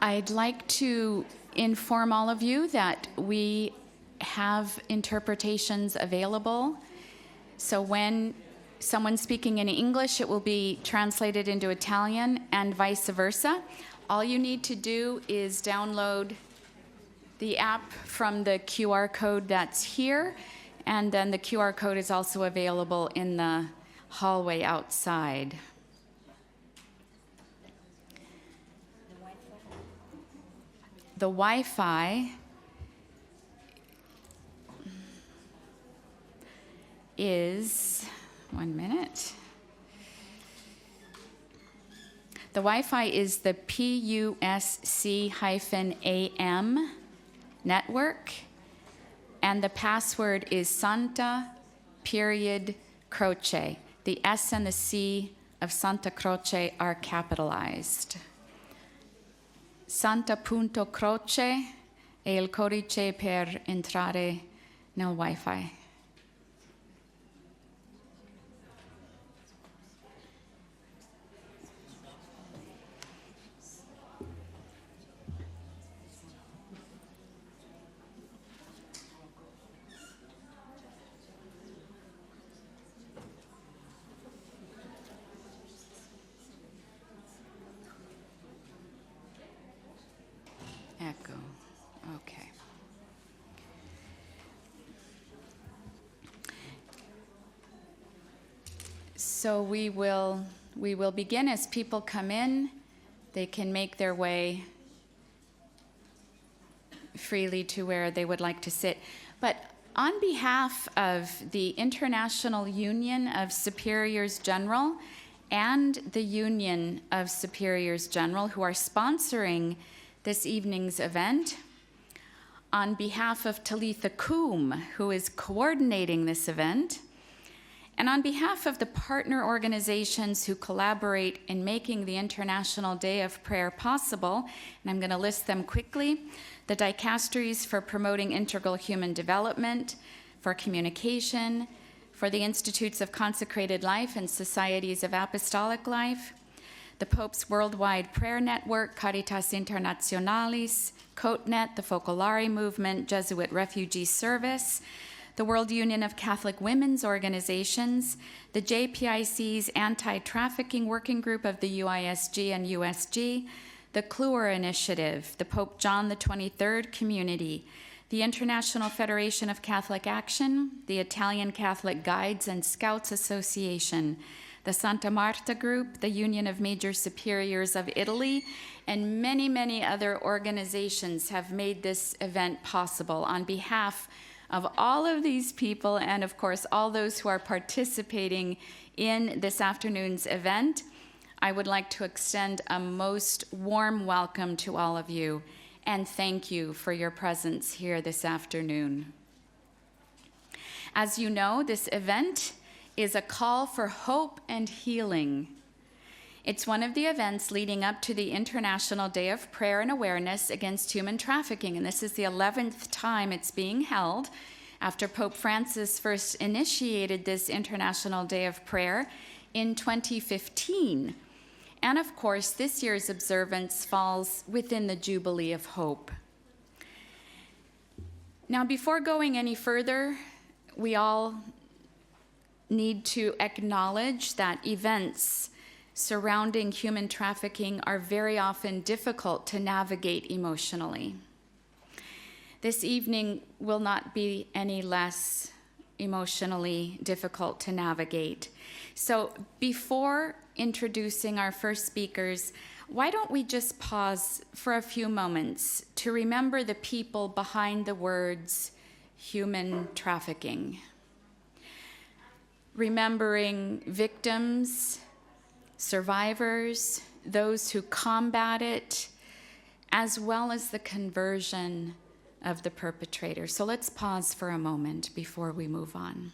I'd like to inform all of you that we have interpretations available. So when someone's speaking in English, it will be translated into Italian and vice versa. All you need to do is download the app from the QR code that's here, and then the QR code is also available in the hallway outside. The Wi-Fi is, 1 minute. The Wi-Fi is the PUSC-AM network, and the password is Santa Croce. The S and the C of Santa Croce are capitalized. Santa.croce è il codice per entrare nel Wi-Fi. Ecco, okay. So we will begin as people come in. They can make their way freely to where they would like to sit. But on behalf of the International Union of Superiors General and the Union of Superiors General, who are sponsoring this evening's event, on behalf of Talitha Coombe, who is coordinating this event, and on behalf of the partner organizations who collaborate in making the International Day of Prayer possible, and I'm going to list them quickly: the dicasteries for promoting integral human development, for communication, for the Institutes of Consecrated Life and Societies of Apostolic Life, the Pope's Worldwide Prayer Network, Caritas Internationalis, COTNET, the Focolare Movement, Jesuit Refugee Service, the World Union of Catholic Women's Organizations, the JPIC's Anti-Trafficking Working Group of the UISG and USG, the Cura Initiative, the Pope John XXIII Community, the International Federation of Catholic Action, the Italian Catholic Guides and Scouts Association, the Santa Marta Group, the Union of Major Superiors of Italy, and many, many other organizations have made this event possible. On behalf of all of these people, and of course all those who are participating in this afternoon's event, I would like to extend a most warm welcome to all of you, and thank you for your presence here this afternoon. As you know, this event is a call for hope and healing. It's one of the events leading up to the International Day of Prayer and Awareness Against Human Trafficking, and this is the 11th time it's being held after Pope Francis first initiated this International Day of Prayer in 2015. And of course, this year's observance falls within the Jubilee of Hope. Now, before going any further, we all need to acknowledge that events surrounding human trafficking are very often difficult to navigate emotionally. This evening will not be any less emotionally difficult to navigate. So before introducing our first speakers, why don't we just pause for a few moments to remember the people behind the words human trafficking? Remembering victims, survivors, those who combat it, as well as the conversion of the perpetrator. So let's pause for a moment before we move on.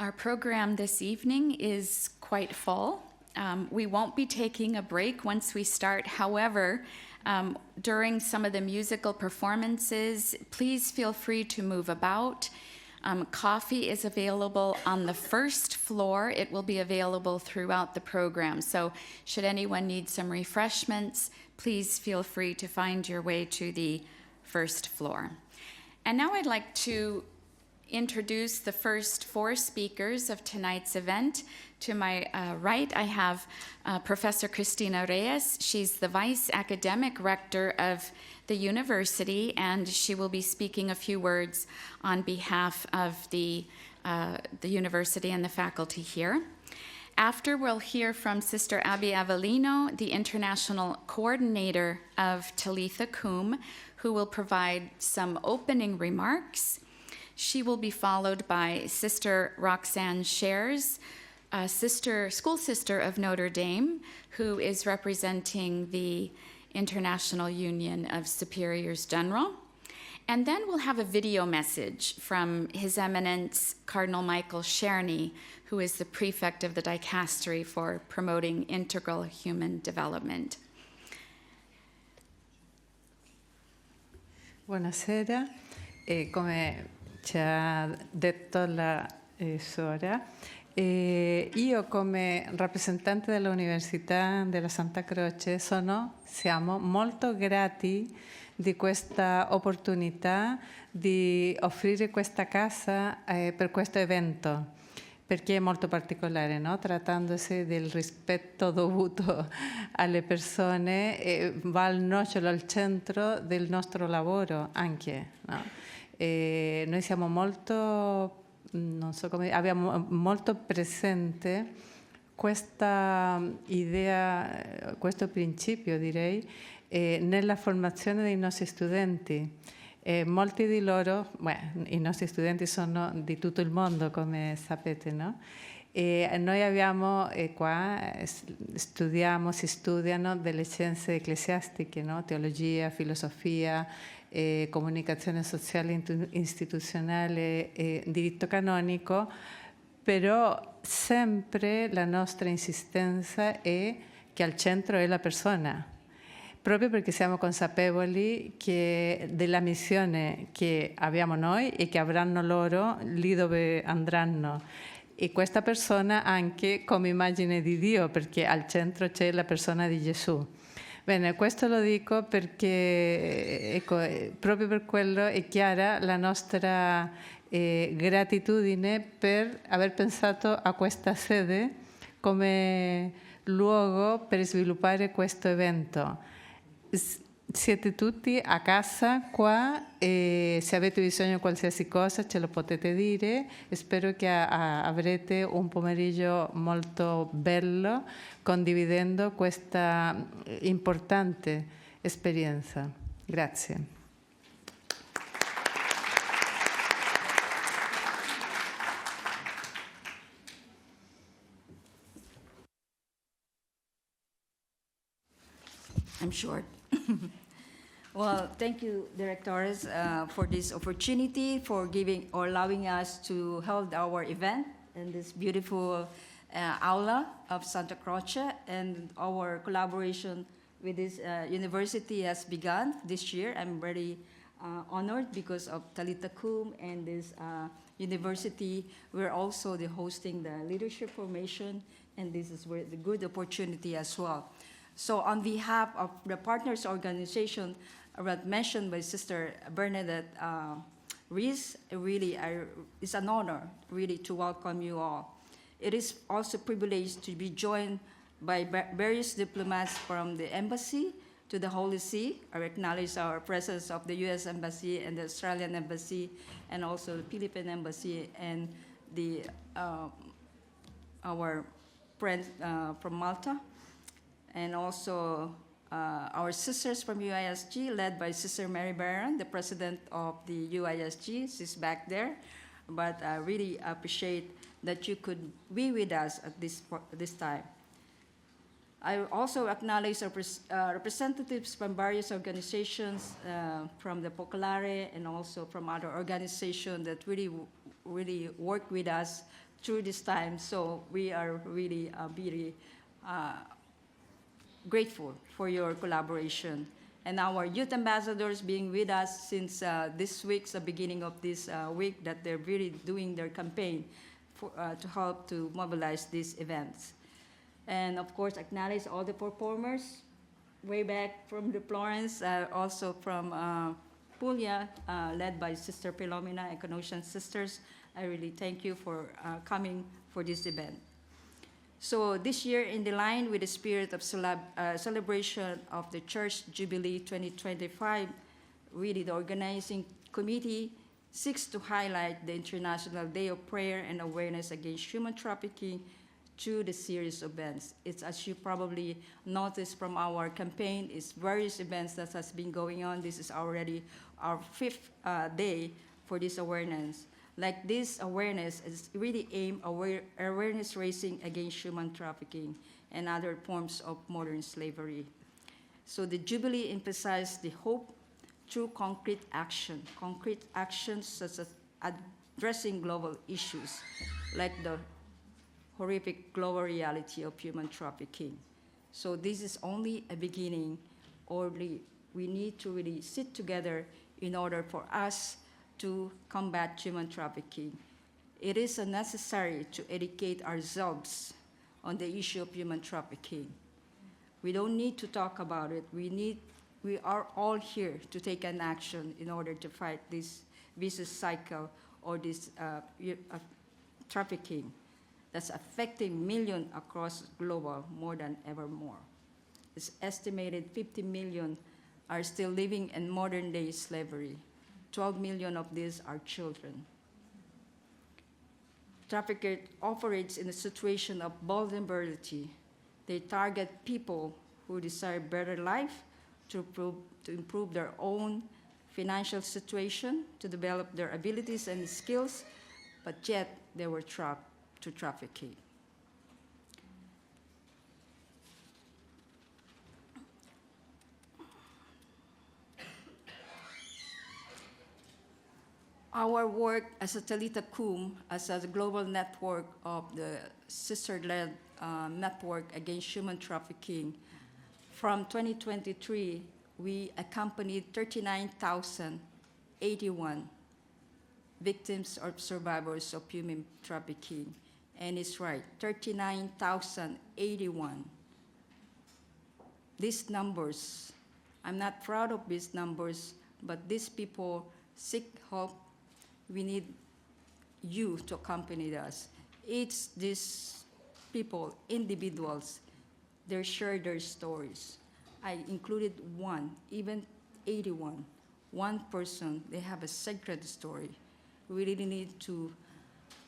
Our program this evening is quite full. We won't be taking a break once we start. However, during some of the musical performances, please feel free to move about. Coffee is available on the first floor. It will be available throughout the program. So should anyone need some refreshments, please feel free to find your way to the first floor. And now I'd like to introduce the first four speakers of tonight's event. To my right, I have Professor Cristina Reis. She's the Vice Academic Rector of the university, and she will be speaking a few words on behalf of the university and the faculty here. After, we'll hear from Sister Abby Avellino, the International Coordinator of Talitha Cum, who will provide some opening remarks. She will be followed by Sister Roxanne Shares, school sister of Notre Dame, who is representing the International Union of Superiors General. And then we'll have a video message from His Eminence Cardinal Czerny, who is the prefect of the dicastery for promoting integral human development. Buonasera, come ci ha detto la suora, io come rappresentante dell'Università della Santa Croce siamo molto grati di questa opportunità di offrire questa casa per questo evento, perché è molto particolare, no? Trattandosi del rispetto dovuto alle persone, va al nocciolo, al centro del nostro lavoro anche, no? Noi siamo molto, abbiamo molto presente questa idea, questo principio direi, nella formazione dei nostri studenti. Molti di loro, i nostri studenti sono di tutto il mondo, come sapete, no? E noi abbiamo qua, si studiano delle scienze ecclesiastiche, no? Teologia, filosofia, comunicazione sociale istituzionale e diritto canonico, però sempre la nostra insistenza è che al centro è la persona, proprio perché siamo consapevoli della missione che abbiamo noi e che avranno loro lì dove andranno. E questa persona anche come immagine di Dio, perché al centro c'è la persona di Gesù. Bene, questo lo dico perché proprio per quello è chiara la nostra gratitudine per aver pensato a questa sede come luogo per sviluppare questo evento. Siete tutti a casa qua e se avete bisogno di qualsiasi cosa ce lo potete dire. Spero che avrete un pomeriggio molto bello condividendo questa importante esperienza. Grazie. I'm short. Well, thank you, Directors, for this opportunity, for giving or allowing us to hold our event in this beautiful aula of Santa Croce, and our collaboration with this university has begun this year. I'm very honored because of Talitha Cum and this university. We're also hosting the leadership formation, and this is where the good opportunity as well. So on behalf of the partners organization, mentioned by Sister Bernadette Reis, it's an honor really to welcome you all. It is also a privilege to be joined by various diplomats from the embassy to the Holy See. I acknowledge our presence of the U.S. Embassy and the Australian Embassy, and also the Philippine Embassy, and our friends from Malta, and also our sisters from UISG, led by Sister Mary Barron, the president of the UISG. She's back there. But I really appreciate that you could be with us at this time. I also acknowledge our representatives from various organizations, from the Popolare and also from other organizations that really work with us through this time. So we are really very grateful for your collaboration. And our youth ambassadors being with us since this week's the beginning of this week, that they're really doing their campaign to help to mobilize these events. And of course, acknowledge all the performers way back from the Florence, also from Puglia, led by Sister Philomena and Canossian Sisters. I really thank you for coming for this event. So this year, in the line with the spirit of celebration of the Church Jubilee 2025, really the organizing committee seeks to highlight the International Day of Prayer and Awareness Against Human Trafficking through the series of events. It's, as you probably noticed from our campaign, it's various events that has been going on. This is already our 5th day for this awareness. Like this awareness is really aimed awareness raising against human trafficking and other forms of modern slavery. So the Jubilee emphasized the hope through concrete actions such as addressing global issues like the horrific global reality of human trafficking. So this is only a beginning, or we need to really sit together in order for us to combat human trafficking. It is necessary to educate ourselves on the issue of human trafficking. We don't need to talk about it. We are all here to take an action in order to fight this vicious cycle or this trafficking that's affecting millions across global more than ever more. It's estimated 50 million are still living in modern day slavery. 12 million of these are children. Traffickers operates in a situation of vulnerability. They target people who desire better life, to improve their own financial situation, to develop their abilities and skills, but yet they were trapped to trafficking. Our work as a Talitha Cum, as a global network of the sister-led network against human trafficking, from 2023, we accompanied 39,081 victims or survivors of human trafficking. And it's right, 39,081. These numbers, I'm not proud of these numbers, but these people seek help. We need you to accompany us. It's these people, individuals, they share their stories. I included one, even 81. One person, they have a sacred story. We really need to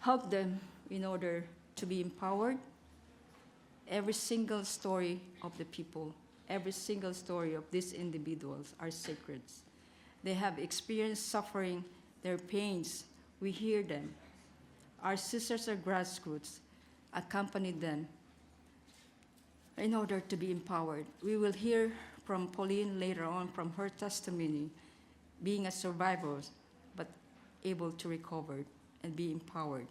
help them in order to be empowered. Every single story of the people, every single story of these individuals are sacred. They have experienced suffering, their pains. We hear them. Our sisters are grassroots, accompany them in order to be empowered. We will hear from Pauline later on from her testimony, being a survivor, but able to recover and be empowered.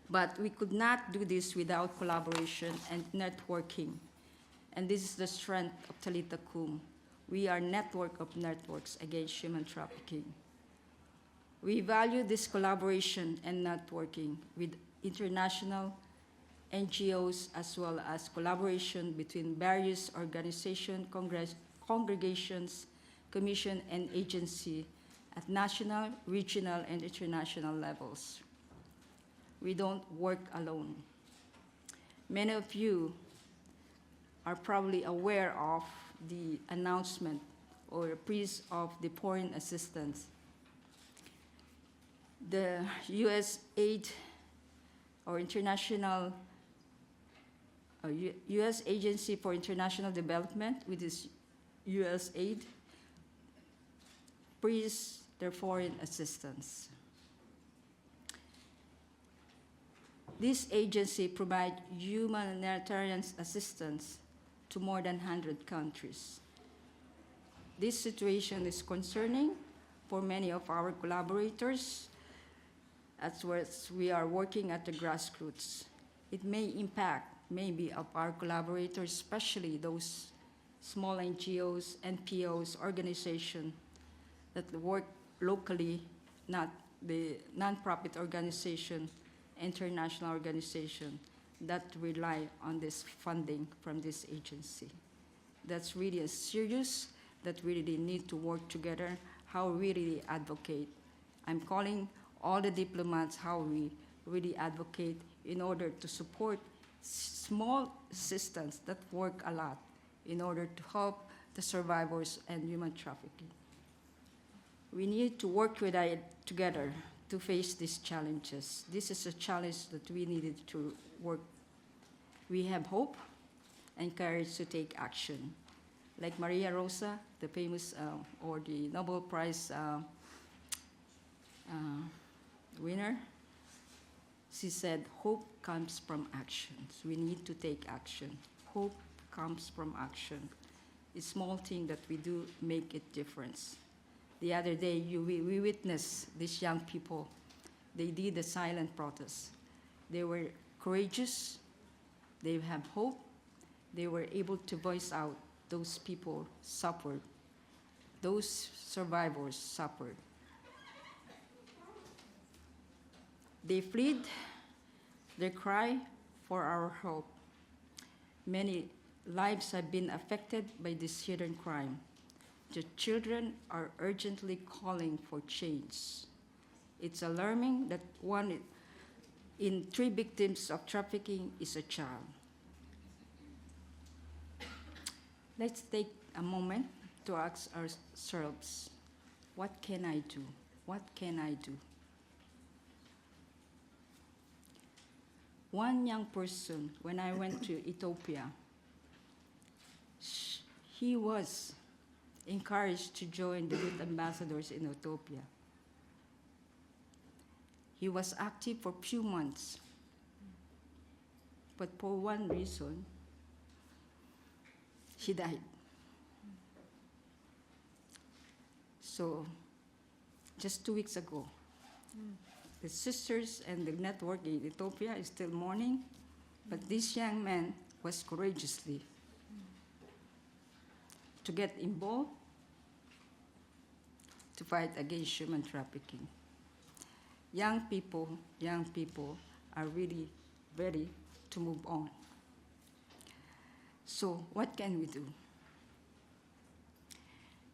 But we could not do this without collaboration and networking. And this is the strength of Talitha Cum. We are a network of networks against human trafficking. We value this collaboration and networking with international NGOs, as well as collaboration between various organizations, congregations, commission, and agency at national, regional, and international levels. We don't work alone. Many of you are probably aware of the announcement or reprise of the foreign assistance. The U.S. aid or international U.S. Agency for International Development, with its U.S. aid, freeze their foreign assistance. This agency provides humanitarian assistance to more than 100 countries. This situation is concerning for many of our collaborators, as well as we are working at the grassroots. It may impact maybe of our collaborators, especially those small NGOs, NPOs, organizations that work locally, not the nonprofit organization, international organization that rely on this funding from this agency. That's really a serious that we really need to work together, how we really advocate. I'm calling all the diplomats how we really advocate in order to support small assistance that work a lot in order to help the survivors and human trafficking. We need to work together to face these challenges. This is a challenge that we needed to work. We have hope and courage to take action. Like Maria Rosa, the famous or the Nobel Prize winner, she said, hope comes from actions. We need to take action. Hope comes from action. A small thing that we do make a difference. The other day, we witnessed these young people. They did a silent protest. They were courageous. They have hope. They were able to voice out those people suffered. Those survivors suffered. They fled. They cry for our help. Many lives have been affected by this hidden crime. The children are urgently calling for change. It's alarming that 1 in 3 victims of trafficking is a child. Let's take a moment to ask ourselves, what can I do? What can I do? One young person, when I went to Ethiopia, he was encouraged to join the youth ambassadors in Ethiopia. He was active for a few months, but for one reason, he died. So, just 2 weeks ago, the sisters and the network in Ethiopia is still mourning, but this young man was courageously to get involved to fight against human trafficking. Young people are really ready to move on. So what can we do?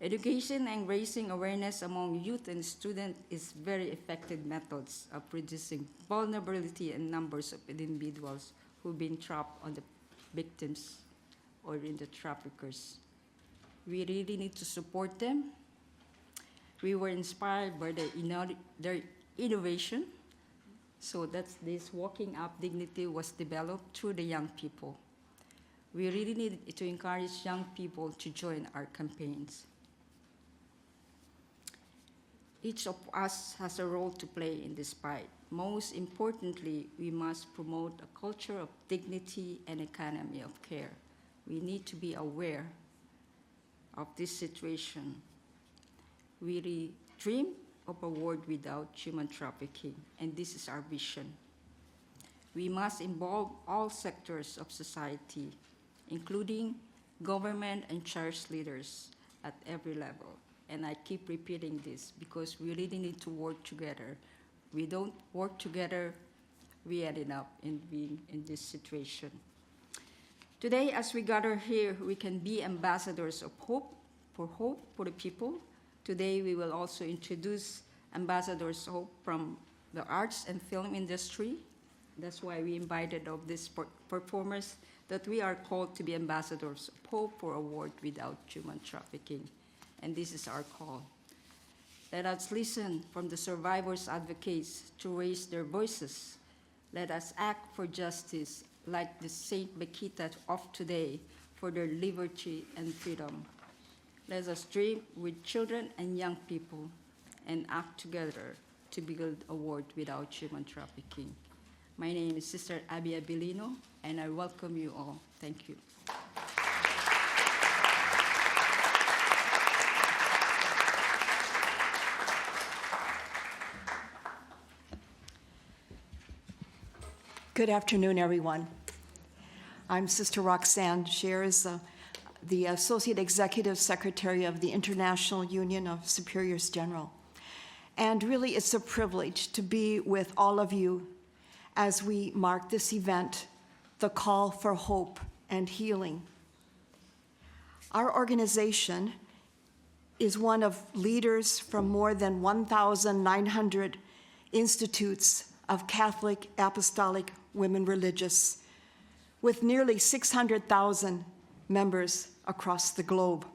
Education and raising awareness among youth and students is very effective methods of reducing vulnerability and numbers of individuals who've been trapped on the victims or in the traffickers. We really need to support them. We were inspired by their innovation. So that's this Walking Up Dignity was developed through the young people. We really need to encourage young people to join our campaigns. Each of us has a role to play in this fight. Most importantly, we must promote a culture of dignity and economy of care. We need to be aware of this situation. We really dream of a world without human trafficking, and this is our vision. We must involve all sectors of society, including government and church leaders at every level. And I keep repeating this because we really need to work together. We don't work together, we ended up in being in this situation. Today, as we gather here, we can be ambassadors of hope for the people. Today, we will also introduce ambassadors of hope from the arts and film industry. That's why we invited of these performers that we are called to be ambassadors of hope for a world without human trafficking. And this is our call. Let us listen from the survivors' advocates to raise their voices. Let us act for justice like the Santa Bakhita of today for their liberty and freedom. Let us dream with children and young people and act together to build a world without human trafficking. My name is Sister Abby Abilino, and I welcome you all. Thank you. Good afternoon, everyone. I'm Sister Roxanne Shares, the Associate Executive Secretary of the International Union of Superiors General. And really, it's a privilege to be with all of you as we mark this event, the Call for Hope and Healing. Our organization is one of leaders from more than 1,900 institutes of Catholic Apostolic women religious, with nearly 600,000 members across the globe.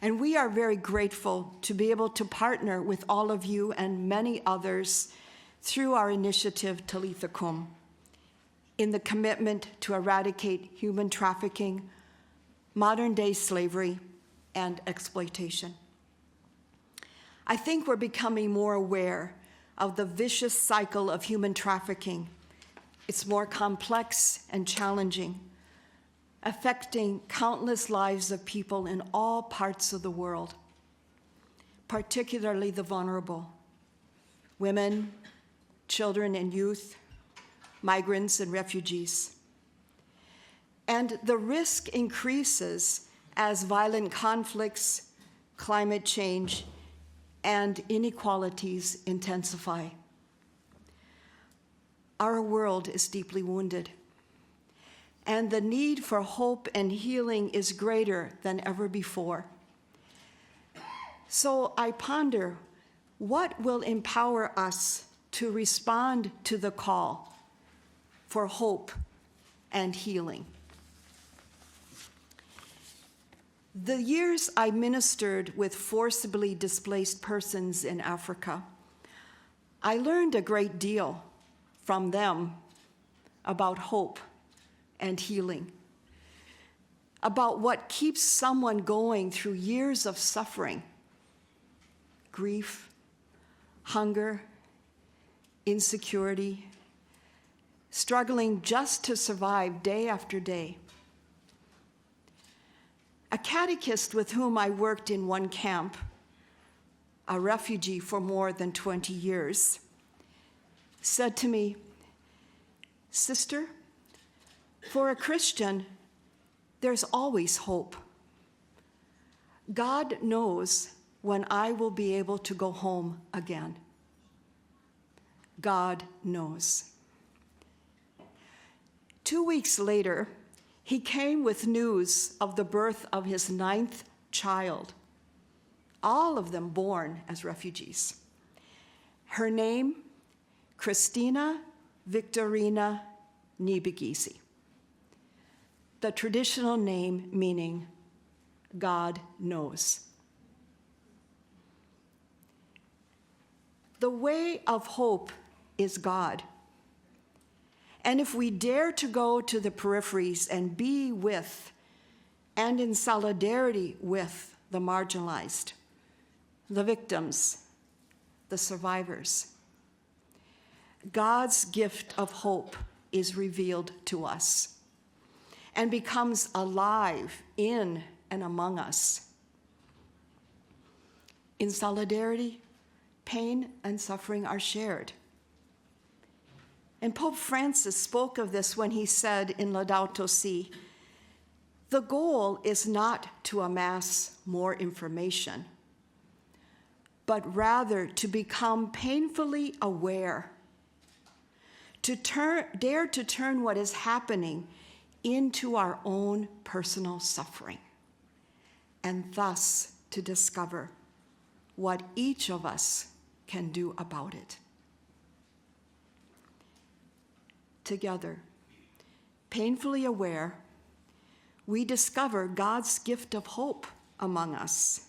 And we are very grateful to be able to partner with all of you and many others through our initiative Talitha Kum in the commitment to eradicate human trafficking, modern-day slavery, and exploitation. I think we're becoming more aware of the vicious cycle of human trafficking. It's more complex and challenging, affecting countless lives of people in all parts of the world, particularly the vulnerable: women, children and youth, migrants and refugees. And the risk increases as violent conflicts, climate change, and inequalities intensify. Our world is deeply wounded, and the need for hope and healing is greater than ever before. So I ponder, what will empower us to respond to the call for hope and healing? The years I ministered with forcibly displaced persons in Africa, I learned a great deal from them about hope and healing, about what keeps someone going through years of suffering, grief, hunger, insecurity, struggling just to survive day after day. A catechist with whom I worked in one camp, a refugee for more than 20 years, said to me, "Sister, for a Christian, there's always hope. God knows when I will be able to go home again. God knows." 2 weeks later, he came with news of the birth of his 9th child, all of them born as refugees. Her name, Christina Victorina Nibigisi, the traditional name meaning God knows. The way of hope is God. And if we dare to go to the peripheries and be with and in solidarity with the marginalized, the victims, the survivors, God's gift of hope is revealed to us and becomes alive in and among us. In solidarity, pain and suffering are shared. And Pope Francis spoke of this when he said in Laudato Si, "The goal is not to amass more information, but rather to become painfully aware, to dare to turn what is happening into our own personal suffering, and thus to discover what each of us can do about it." Together, painfully aware, we discover God's gift of hope among us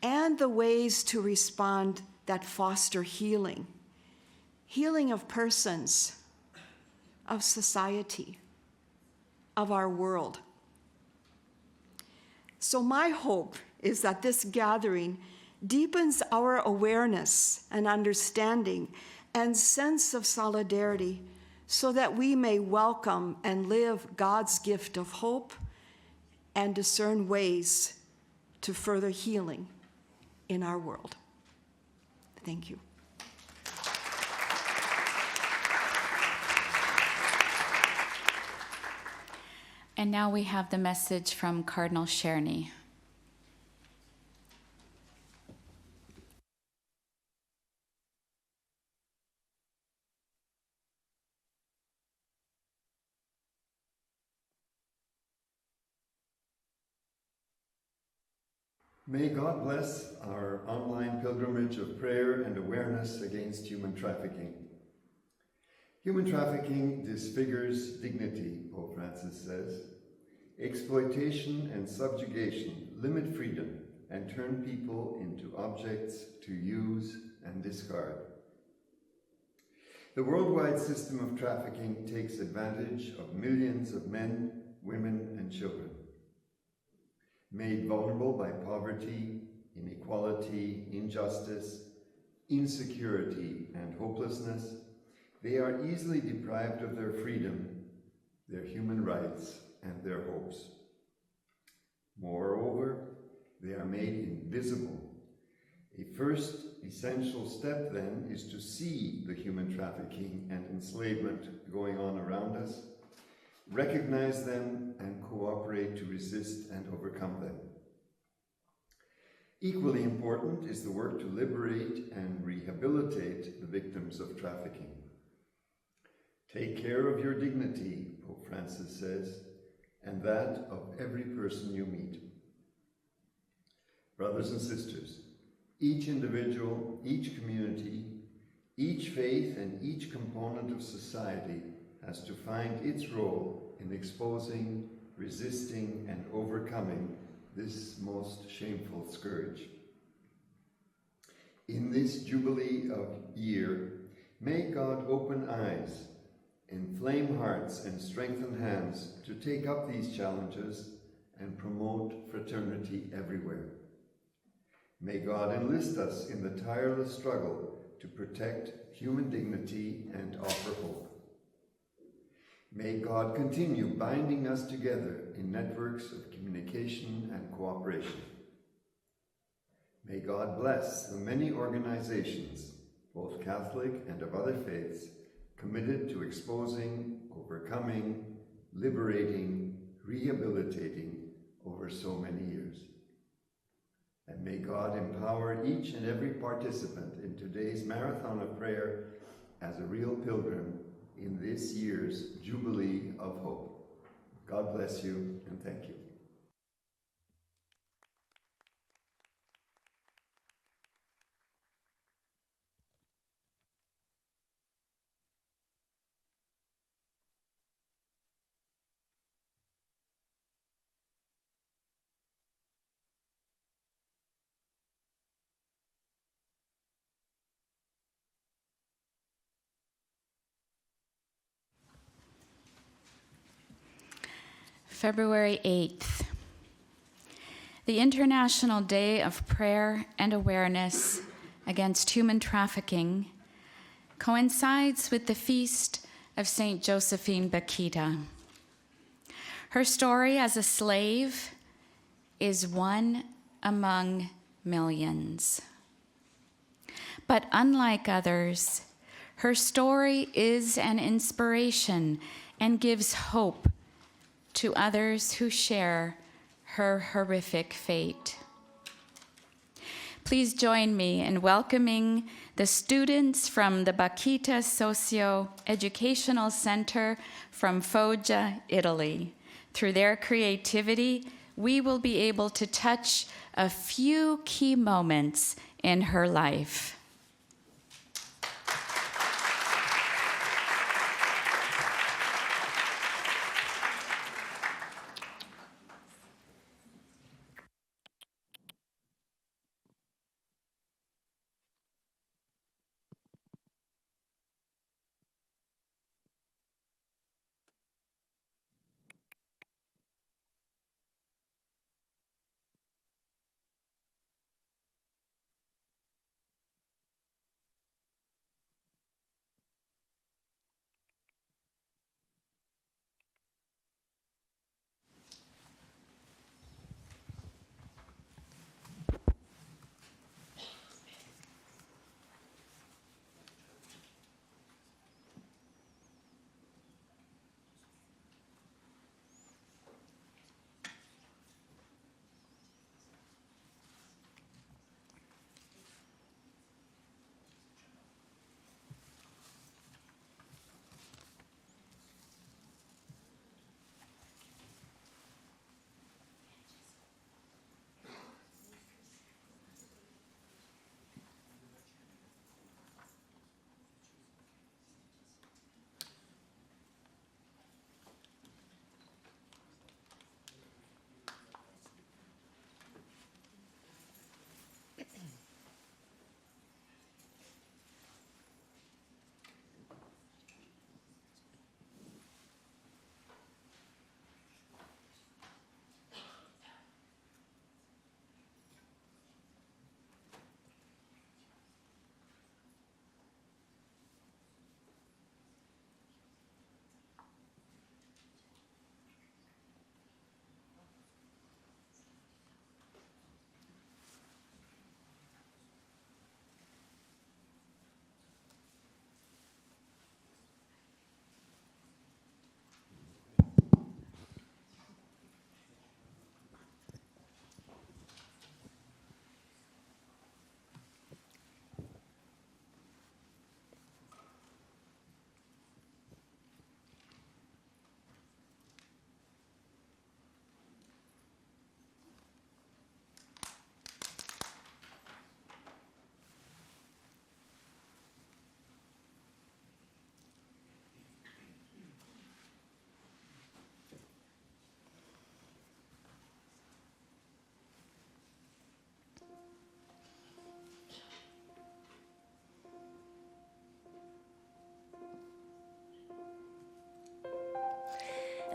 and the ways to respond that foster healing, healing of persons, of society, of our world. So my hope is that this gathering deepens our awareness and understanding and sense of solidarity, so that we may welcome and live God's gift of hope and discern ways to further healing in our world. Thank you. And now we have the message from Cardinal Czerny. May God bless our online pilgrimage of prayer and awareness against human trafficking. Human trafficking disfigures dignity, Pope Francis says. Exploitation and subjugation limit freedom and turn people into objects to use and discard. The worldwide system of trafficking takes advantage of millions of men, women, and children. Made vulnerable by poverty, inequality, injustice, insecurity, and hopelessness, they are easily deprived of their freedom, their human rights, and their hopes. Moreover, they are made invisible. A first essential step, then, is to see the human trafficking and enslavement going on around us, recognize them, and cooperate to resist and overcome them. Equally important is the work to liberate and rehabilitate the victims of trafficking. Take care of your dignity, Pope Francis says, and that of every person you meet. Brothers and sisters, each individual, each community, each faith, and each component of society has to find its role in exposing, resisting, and overcoming this most shameful scourge. In this Jubilee of year, may God open eyes, inflame hearts, and strengthen hands to take up these challenges and promote fraternity everywhere. May God enlist us in the tireless struggle to protect human dignity and offer hope. May God continue binding us together in networks of communication and cooperation. May God bless the many organizations, both Catholic and of other faiths, committed to exposing, overcoming, liberating, rehabilitating over so many years. And may God empower each and every participant in today's marathon of prayer as a real pilgrim in this year's Jubilee of Hope. God bless you, and thank you. February 8th, the International Day of Prayer and Awareness Against Human Trafficking coincides with the feast of St. Josephine Bakhita. Her story as a slave is one among millions. But unlike others, her story is an inspiration and gives hope to others who share her horrific fate. Please join me in welcoming the students from the Bakhita Socio-Educational Center from Foggia, Italy. Through their creativity, we will be able to touch a few key moments in her life.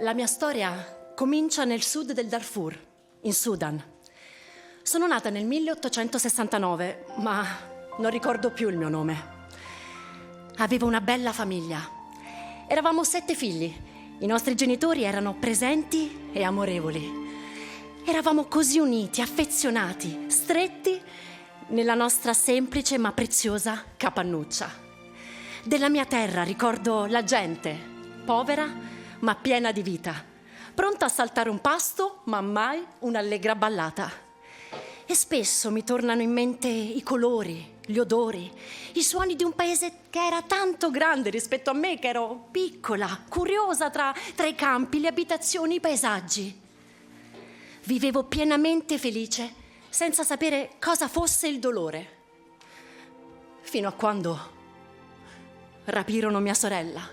La mia storia comincia nel sud del Darfur, in Sudan. Sono nata nel 1869, ma non ricordo più il mio nome. Avevo una bella famiglia. Eravamo 7 figli. I nostri genitori erano presenti e amorevoli. Eravamo così uniti, affezionati, stretti nella nostra semplice ma preziosa capannuccia. Della mia terra ricordo la gente, povera ma piena di vita, pronta a saltare un pasto ma mai un'allegra ballata. E spesso mi tornano in mente i colori, gli odori, i suoni di un paese che era tanto grande rispetto a me, che ero piccola, curiosa tra i campi, le abitazioni, i paesaggi. Vivevo pienamente felice, senza sapere cosa fosse il dolore. Fino a quando rapirono mia sorella,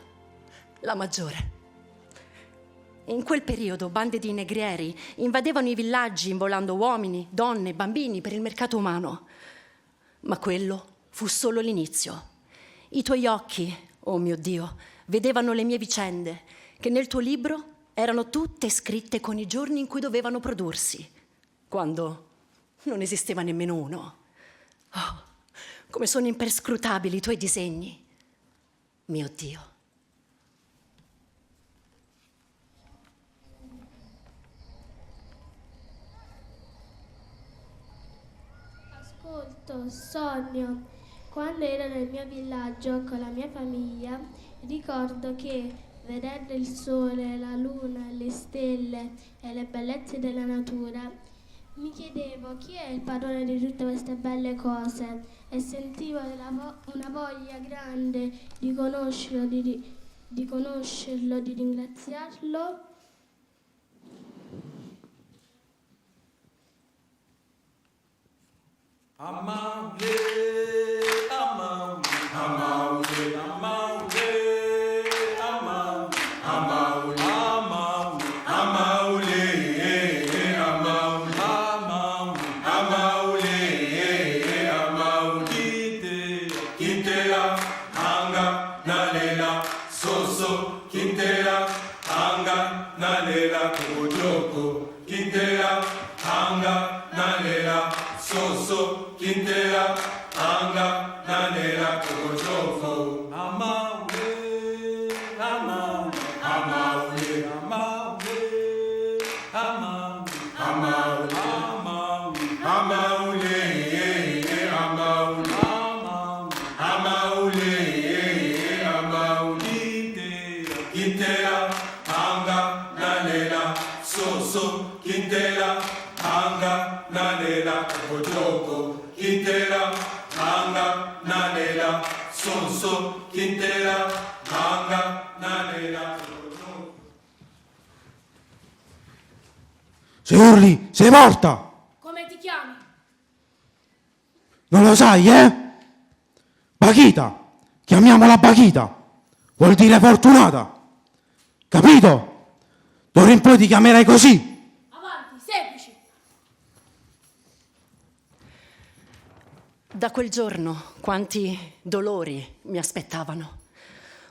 la maggiore. In quel periodo bande di negrieri invadevano i villaggi involando uomini, donne, bambini per il mercato umano. Ma quello fu solo l'inizio. I tuoi occhi, oh mio Dio, vedevano le mie vicende, che nel tuo libro erano tutte scritte con i giorni in cui dovevano prodursi, quando non esisteva nemmeno uno. Oh, come sono imperscrutabili i tuoi disegni, mio Dio. Ascolto, sogno. Quando ero nel mio villaggio con la mia famiglia, ricordo che vedendo il sole, la luna, le stelle e le bellezze della natura, mi chiedevo chi è il padrone di tutte queste belle cose e sentivo una voglia grande di conoscerlo, di ringraziarlo. Amaule, amaule, amaule, amaule, amaule, amaule, amaule, amaule, amaule, amaule, kintera, anga, nalela, soso, kintera, anga, nalela, kojoko, kintera, anga, nalela, soso, Kintera, anga, nanera, kojofo. Amaule, amaule, amaule, amaule, amaule, amaule, amaule, amaule, amaule, amaule, Kintera, anga, nanera, soso, Kintera, anga, nanera, kojoko. Kintera, anga, nanela, sonso, kintera, anga, nanela. Se urli, sei morta! Come ti chiami? Non lo sai, eh? Bakhita, chiamiamola Bakhita, vuol dire fortunata, capito? D'ora in poi ti chiamerai così. Avanti, semplice. Da quel giorno, quanti dolori mi aspettavano.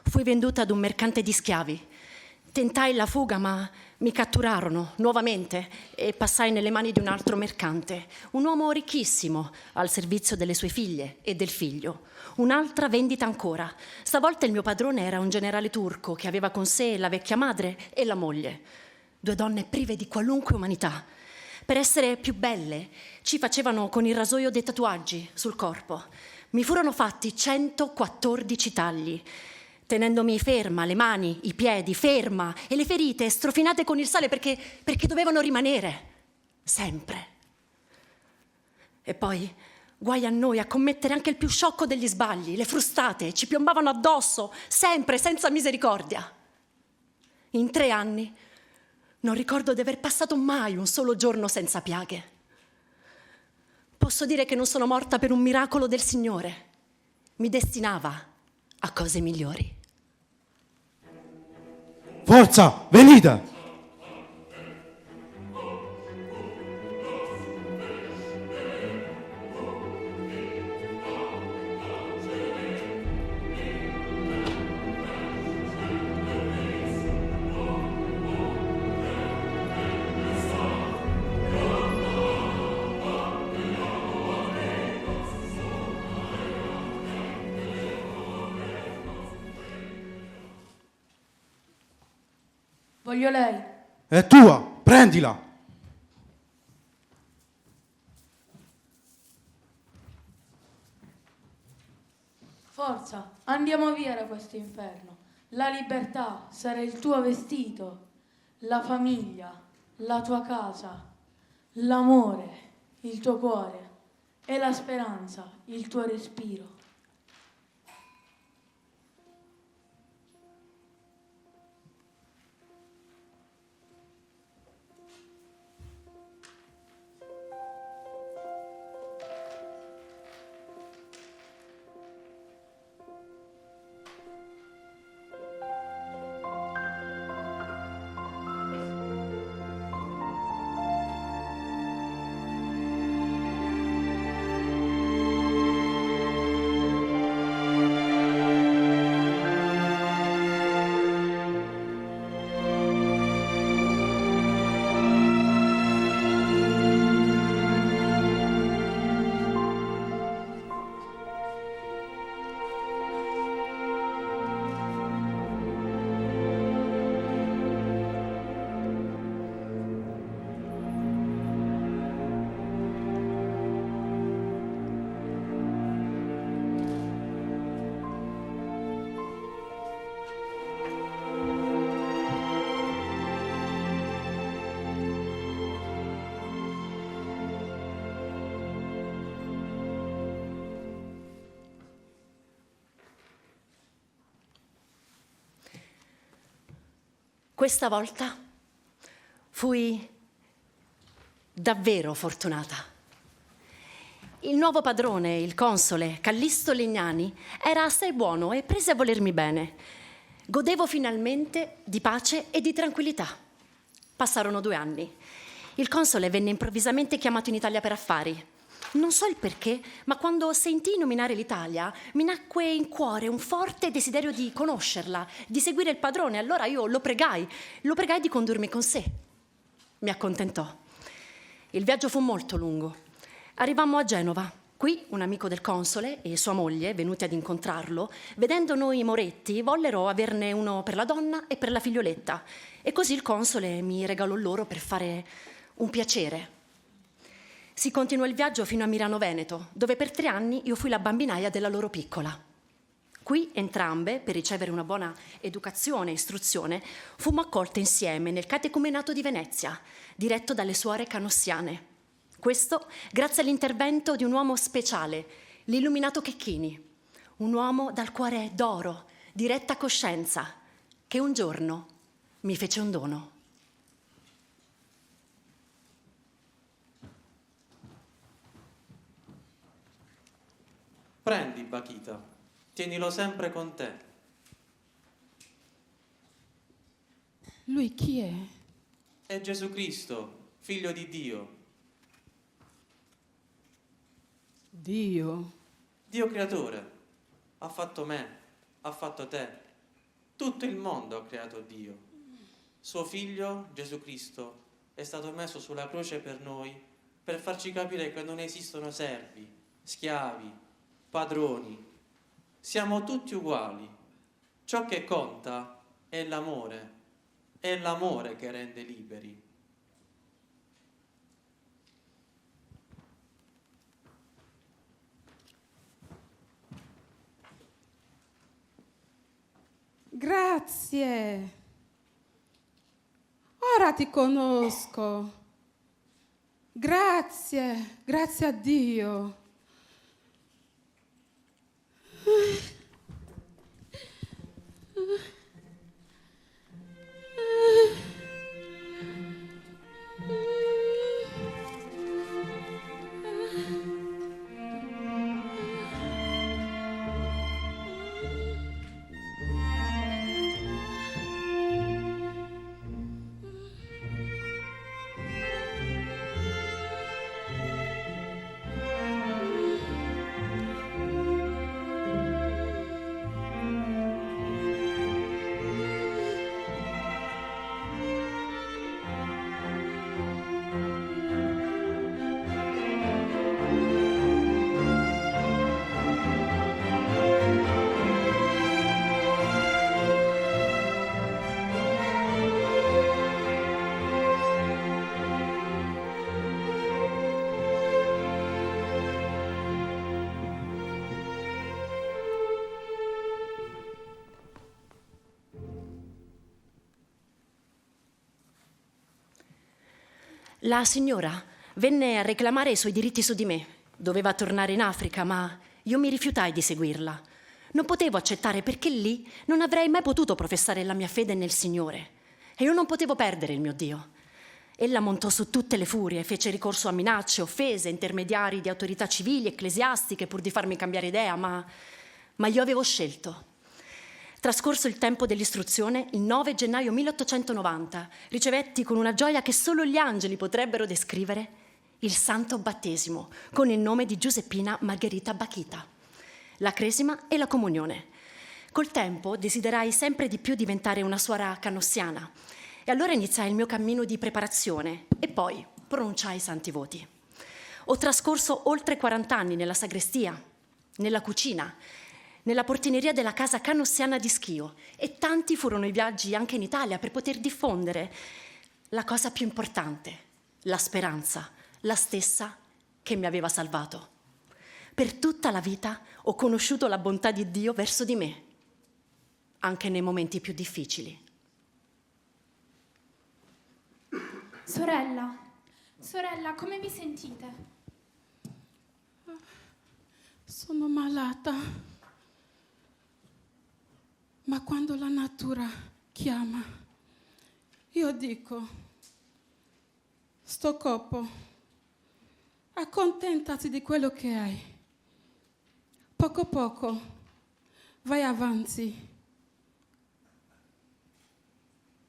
Fui venduta ad un mercante di schiavi. Tentai la fuga, ma mi catturarono nuovamente e passai nelle mani di un altro mercante, un uomo ricchissimo al servizio delle sue figlie e del figlio. Un'altra vendita ancora. Stavolta il mio padrone era un generale turco che aveva con sé la vecchia madre e la moglie. 2 donne prive di qualunque umanità. Per essere più belle ci facevano con il rasoio dei tatuaggi sul corpo. Mi furono fatti 114 tagli, tenendomi ferma, le mani, i piedi, ferma, e le ferite strofinate con il sale perché dovevano rimanere, sempre. E poi, guai a noi a commettere anche il più sciocco degli sbagli, le frustate ci piombavano addosso, sempre, senza misericordia. In 3 anni non ricordo di aver passato mai un solo giorno senza piaghe. Posso dire che non sono morta per un miracolo del Signore. Mi destinava a cose migliori. Forza, venite! Voglio lei. È tua, prendila. Forza, andiamo via da questo inferno. La libertà sarà il tuo vestito, la famiglia, la tua casa, l'amore, il tuo cuore e la speranza, il tuo respiro. Questa volta fui davvero fortunata. Il nuovo padrone, il console, Callisto Legnani, era assai buono e prese a volermi bene. Godevo finalmente di pace e di tranquillità. Passarono 2 anni. Il console venne improvvisamente chiamato in Italia per affari. Non so il perché, ma quando sentii nominare l'Italia, mi nacque in cuore un forte desiderio di conoscerla, di seguire il padrone. Allora io lo pregai di condurmi con sé. Mi accontentò. Il viaggio fu molto lungo. Arrivammo a Genova. Qui un amico del console e sua moglie, venuti ad incontrarlo, vedendo noi moretti, vollero averne uno per la donna e per la figlioletta. E così il console mi regalò loro per fare un piacere. Si continuò il viaggio fino a Milano Veneto, dove per 3 anni io fui la bambinaia della loro piccola. Qui entrambe, per ricevere una buona educazione e istruzione, fummo accolte insieme nel catecumenato di Venezia, diretto dalle suore canossiane. Questo grazie all'intervento di un uomo speciale, l'illuminato Checchini, un uomo dal cuore d'oro, di retta coscienza, che un giorno mi fece un dono. Prendi, Bakhita, tienilo sempre con te. Lui chi è? È Gesù Cristo, figlio di Dio. Dio. Dio creatore. Ha fatto me, ha fatto te. Tutto il mondo ha creato Dio. Suo figlio, Gesù Cristo, è stato messo sulla croce per noi, per farci capire che non esistono servi, schiavi, padroni. Siamo tutti uguali. Ciò che conta è l'amore che rende liberi. Grazie. Ora ti conosco. Grazie, grazie a Dio. La signora venne a reclamare i suoi diritti su di me. Doveva tornare in Africa, ma io mi rifiutai di seguirla. Non potevo accettare perché lì non avrei mai potuto professare la mia fede nel Signore. E io non potevo perdere il mio Dio. Ella montò su tutte le furie, fece ricorso a minacce, offese, intermediari di autorità civili, ecclesiastiche, pur di farmi cambiare idea, ma io avevo scelto. Trascorso il tempo dell'istruzione, il 9 gennaio 1890 ricevetti con una gioia che solo gli angeli potrebbero descrivere il santo battesimo con il nome di Giuseppina Margherita Bakhita, la cresima e la comunione. Col tempo desiderai sempre di più diventare una suora canossiana e allora iniziai il mio cammino di preparazione e poi pronunciai i santi voti. Ho trascorso oltre 40 anni nella sagrestia, nella cucina, nella portineria della casa canossiana di Schio e tanti furono i viaggi anche in Italia per poter diffondere la cosa più importante, la speranza, la stessa che mi aveva salvato. Per tutta la vita ho conosciuto la bontà di Dio verso di me, anche nei momenti più difficili. Sorella, come vi sentite? Sono malata, ma quando la natura chiama, io dico, sto corpo, accontentati di quello che hai. Poco poco, vai avanti.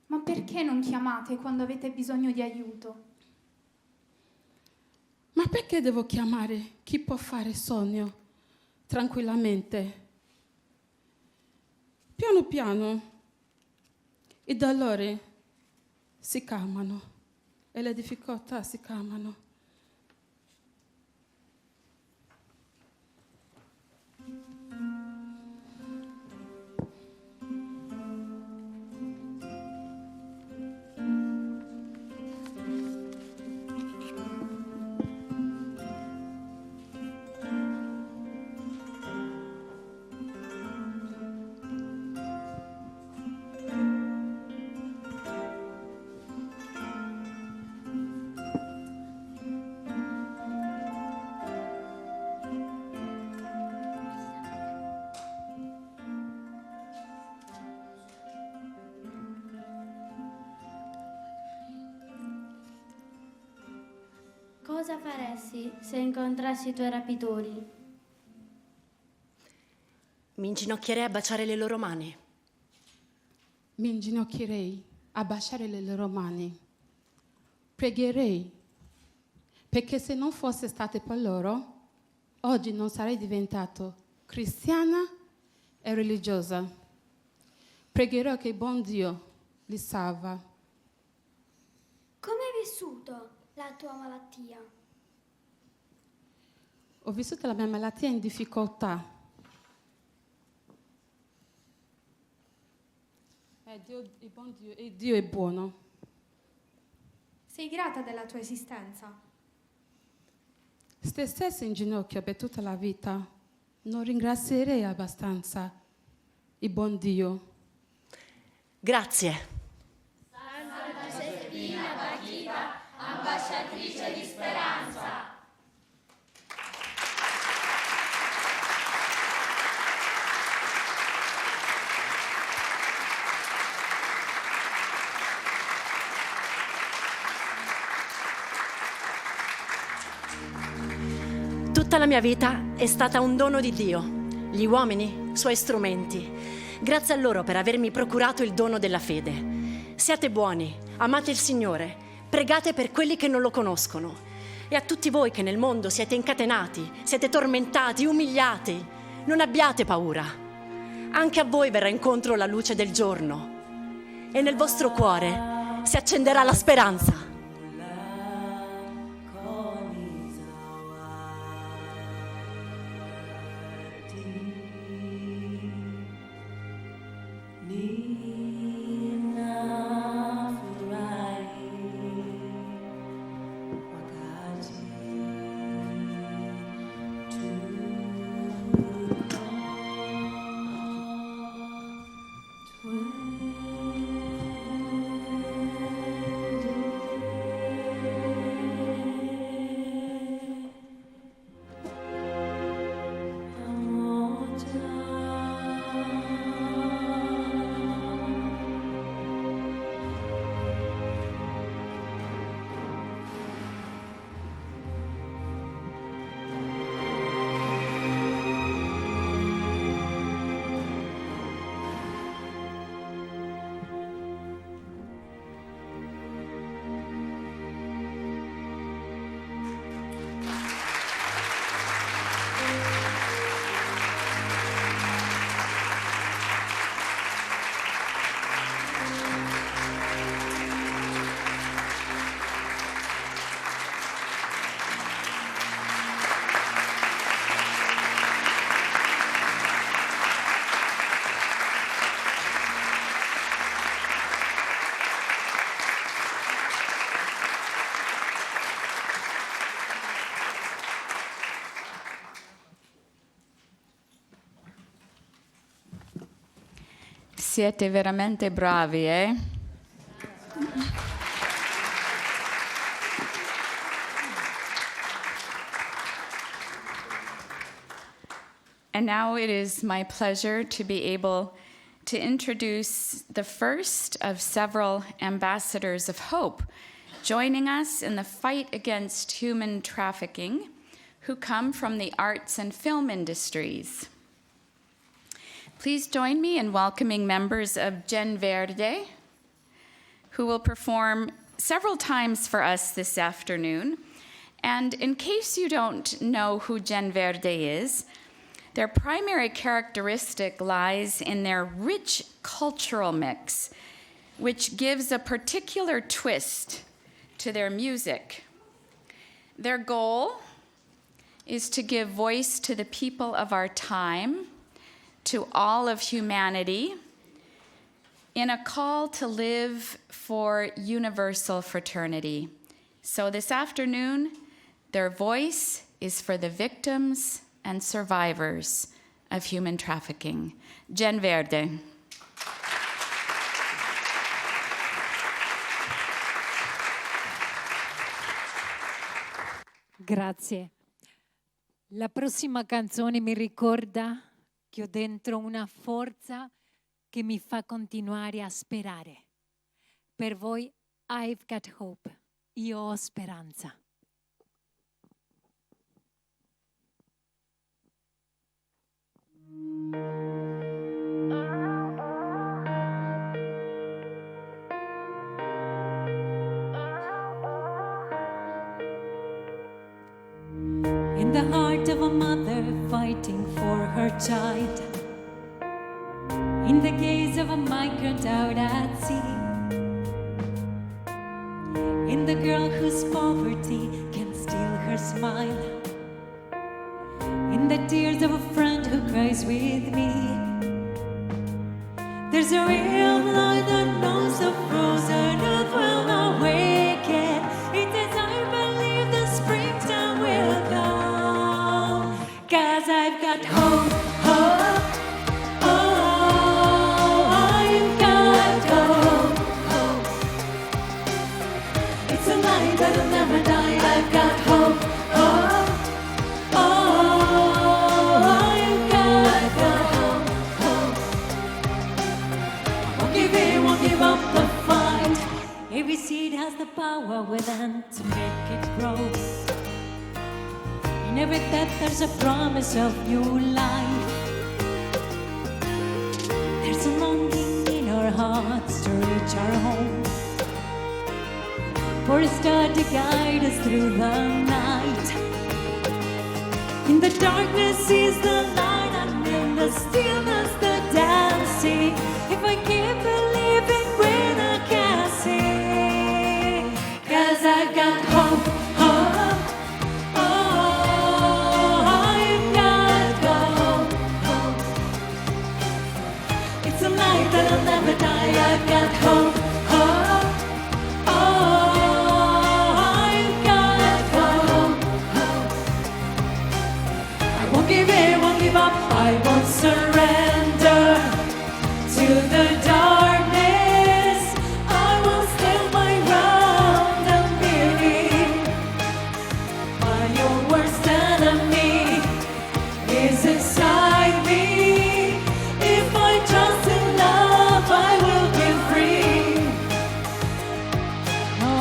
Ma perché non chiamate quando avete bisogno di aiuto? Ma perché devo chiamare chi può fare sogno tranquillamente? Piano piano i dolori si calmano e le difficoltà si calmano. Cosa faresti se incontrassi i tuoi rapitori? Mi inginocchierei a baciare le loro mani. Mi inginocchierei a baciare le loro mani. Pregherei, perché se non fosse stato per loro, oggi non sarei diventato cristiana e religiosa. Pregherò che il buon Dio li salva. Come hai vissuto la tua malattia? Ho vissuto la mia malattia in difficoltà. Il buon Dio, e Dio è buono. Sei grata della tua esistenza? Se stessi in ginocchio per tutta la vita, non ringrazierei abbastanza il buon Dio. Grazie. Santa Giuseppina Bakhita, ambasciatrice di speranza. Tutta la mia vita è stata un dono di Dio, gli uomini, suoi strumenti. Grazie a loro per avermi procurato il dono della fede. Siate buoni, amate il Signore, pregate per quelli che non lo conoscono. E a tutti voi che nel mondo siete incatenati, siete tormentati, umiliati, non abbiate paura. Anche a voi verrà incontro la luce del giorno e nel vostro cuore si accenderà la speranza. Siete veramente bravi, eh? And now it is my pleasure to be able to introduce the first of several ambassadors of hope joining us in the fight against human trafficking, who come from the arts and film industries. Please join me in welcoming members of Gen Verde, who will perform several times for us this afternoon. And in case you don't know who Gen Verde is, their primary characteristic lies in their rich cultural mix, which gives a particular twist to their music. Their goal is to give voice to the people of our time, to all of humanity, in a call to live for universal fraternity. So this afternoon, their voice is for the victims and survivors of human trafficking. Gen Verde. Grazie. La prossima canzone mi ricorda che ho dentro una forza che mi fa continuare a sperare. Per voi, I've got hope. Io ho speranza. In the heart of a mother fighting for her child, in the gaze of a migrant out at sea, in the girl whose poverty can steal her smile, in the tears of a friend who cries with me, there's a real light that knows the frozen earth will awaken. It says I believe the springtime will come, 'cause I've got hope, hope, oh, I've got hope, hope. It's a light that'll never die. I've got hope, hope, oh, I've got hope, hope. Won't give in, won't give up the fight. Every seed has the power within to make it grow. In every death there's a promise of new life. There's a longing in our hearts to reach our home, for a star to guide us through the night. In the darkness is the light, and in the stillness the dancing. If I keep believing when I can't see, 'cause I've got hope, hope, oh, I've got hope, hope. It's a light that'll never die. I've got hope, hope, oh, I've got hope, hope. I won't give in, won't give up, I won't surrender to the darkness. I will stand my ground and believe my own worst enemy is inside me. If I trust in love, I will be free. No,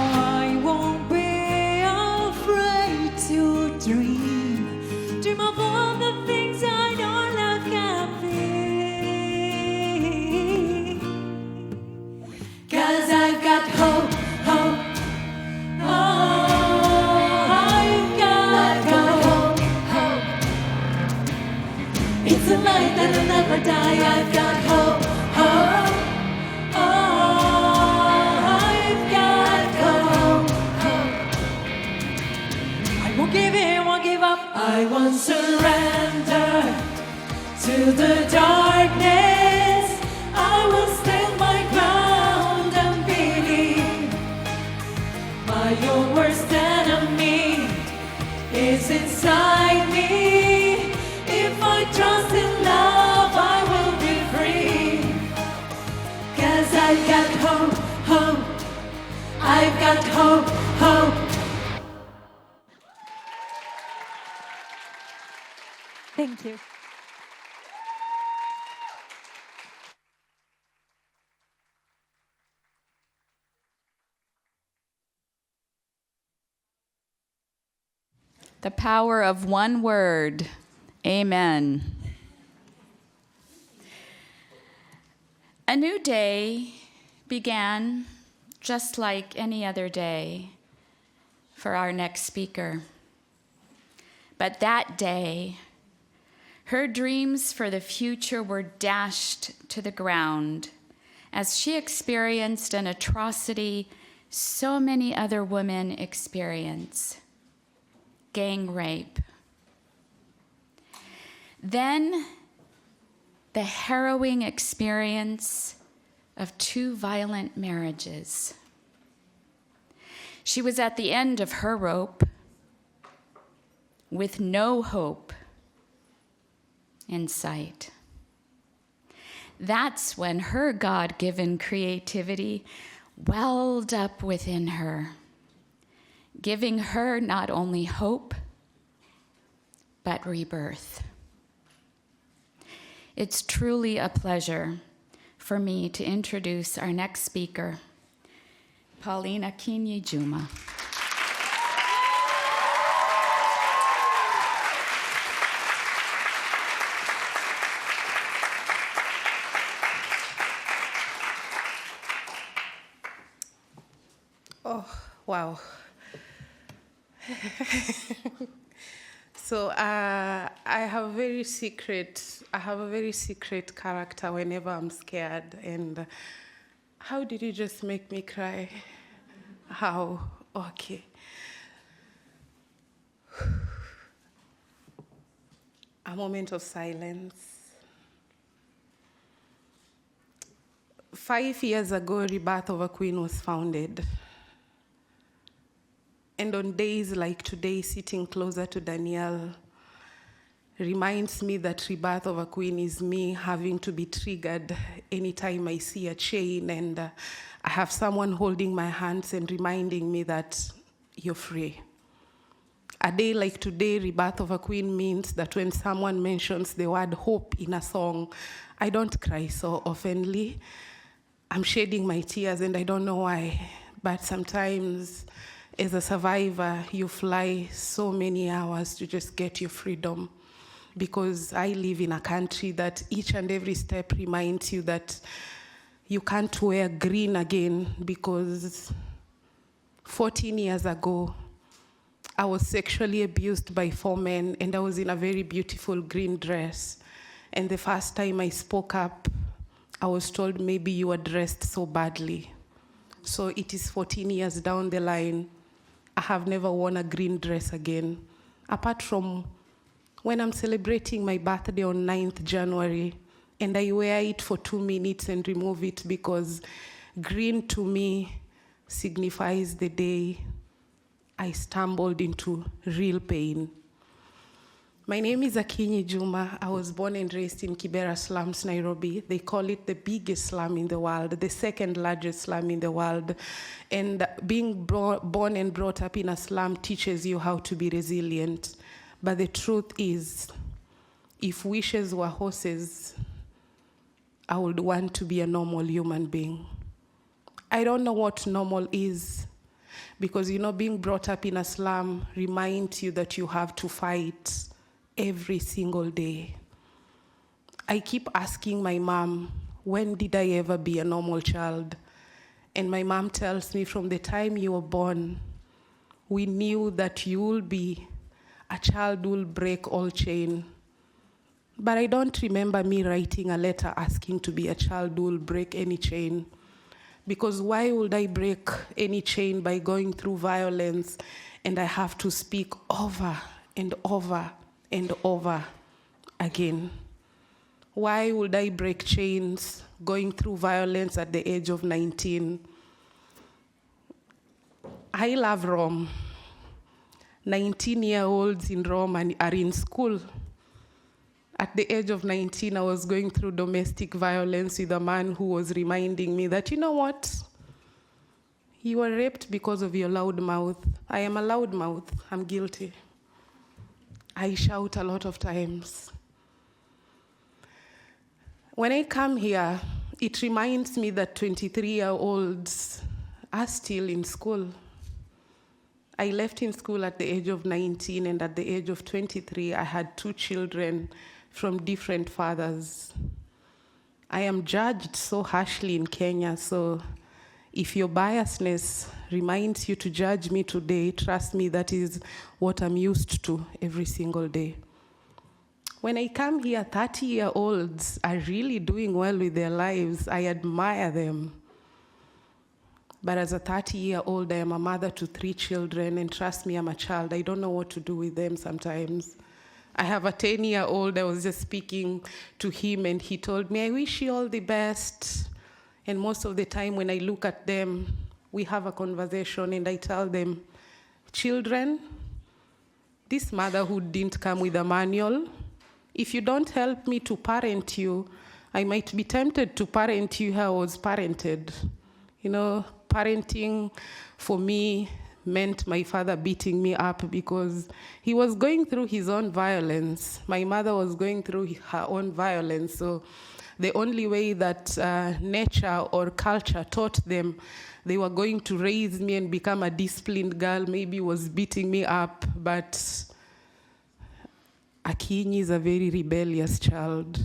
I won't be afraid to dream. Dream of all the things I know love can be. 'Cause I've got hope, hope, oh, I've got hope, hope. It's a light that'll never die. I've got hope, hope, oh, I've got hope, hope. I won't give in, won't give up, I won't surrender to the darkness. I will stand my ground and believe my own worst enemy is inside me. If I trust in love, I will be free. I've got hope, hope. I've got hope, hope. Thank you. The power of one word. Amen. A new day began just like any other day for our next speaker. But that day, her dreams for the future were dashed to the ground as she experienced an atrocity so many other women experience: gang rape. Then the harrowing experience of 2 violent marriages. She was at the end of her rope with no hope in sight. That's when her God-given creativity welled up within her, giving her not only hope, but rebirth. It's truly a pleasure for me to introduce our next speaker, Pauline Akinyi Juma. Oh, wow. So I have a very secret character whenever I'm scared. And how did you just make me cry? How? Okay. A moment of silence. 5 years ago, Rebirth of a Queen was founded. And on days like today, sitting closer to Daniela reminds me that Rebirth of a Queen is me having to be triggered anytime I see a chain and I have someone holding my hands and reminding me that you're free. A day like today, Rebirth of a Queen means that when someone mentions the word hope in a song, I don't cry so oftenly. I'm shedding my tears and I don't know why, but sometimes as a survivor, you fly so many hours to just get your freedom, because I live in a country that each and every step reminds you that you can't wear green again, because 14 years ago, I was sexually abused by 4 men and I was in a very beautiful green dress. And the first time I spoke up, I was told maybe you were dressed so badly. So it is 14 years down the line. I have never worn a green dress again, apart from when I'm celebrating my birthday on 9th January, and I wear it for 2 minutes and remove it because green to me signifies the day I stumbled into real pain. My name is Akinyi Juma. I was born and raised in Kibera slums, Nairobi. They call it the biggest slum in the world, the 2nd largest slum in the world. And being born and brought up in a slum teaches you how to be resilient. But the truth is, if wishes were horses, I would want to be a normal human being. I don't know what normal is, because, being brought up in a slum reminds you that you have to fight every single day. I keep asking my mom, when did I ever be a normal child? And my mom tells me, from the time you were born, we knew that you will be a child who will break all chain. But I don't remember me writing a letter asking to be a child who will break any chain. Because why would I break any chain by going through violence and I have to speak over and over and over again? Why would I break chains going through violence at the age of 19? I love Rome. 19-year-olds in Rome are in school. At the age of 19, I was going through domestic violence with a man who was reminding me that, you know what? You were raped because of your loud mouth. I am a loud mouth. I'm guilty. I shout a lot of times. When I come here, it reminds me that 23-year-olds are still in school. I left in school at the age of 19, and at the age of 23, I had 2 children from different fathers. I am judged so harshly in Kenya, so if your biasness reminds you to judge me today, trust me, that is what I'm used to every single day. When I come here, 30-year-olds are really doing well with their lives. I admire them. But as a 30-year-old, I am a mother to 3 children, and trust me, I'm a child. I don't know what to do with them sometimes. I have a 10-year-old, I was just speaking to him, and he told me, I wish you all the best. And most of the time when I look at them, we have a conversation, and I tell them, children, this motherhood didn't come with a manual. If you don't help me to parent you, I might be tempted to parent you how I was parented. You know, parenting for me meant my father beating me up because he was going through his own violence. My mother was going through her own violence. So the only way that nature or culture taught them they were going to raise me and become a disciplined girl maybe was beating me up. But Akinyi is a very rebellious child.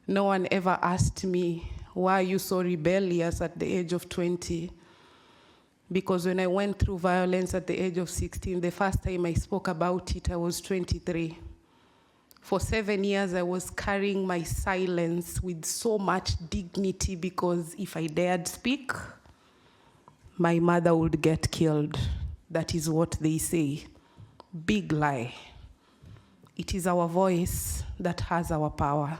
No one ever asked me, why are you so rebellious at the age of 20? Because when I went through violence at the age of 16, the first time I spoke about it, I was 23. For 7 years, I was carrying my silence with so much dignity because if I dared speak, my mother would get killed. That is what they say. Big lie. It is our voice that has our power.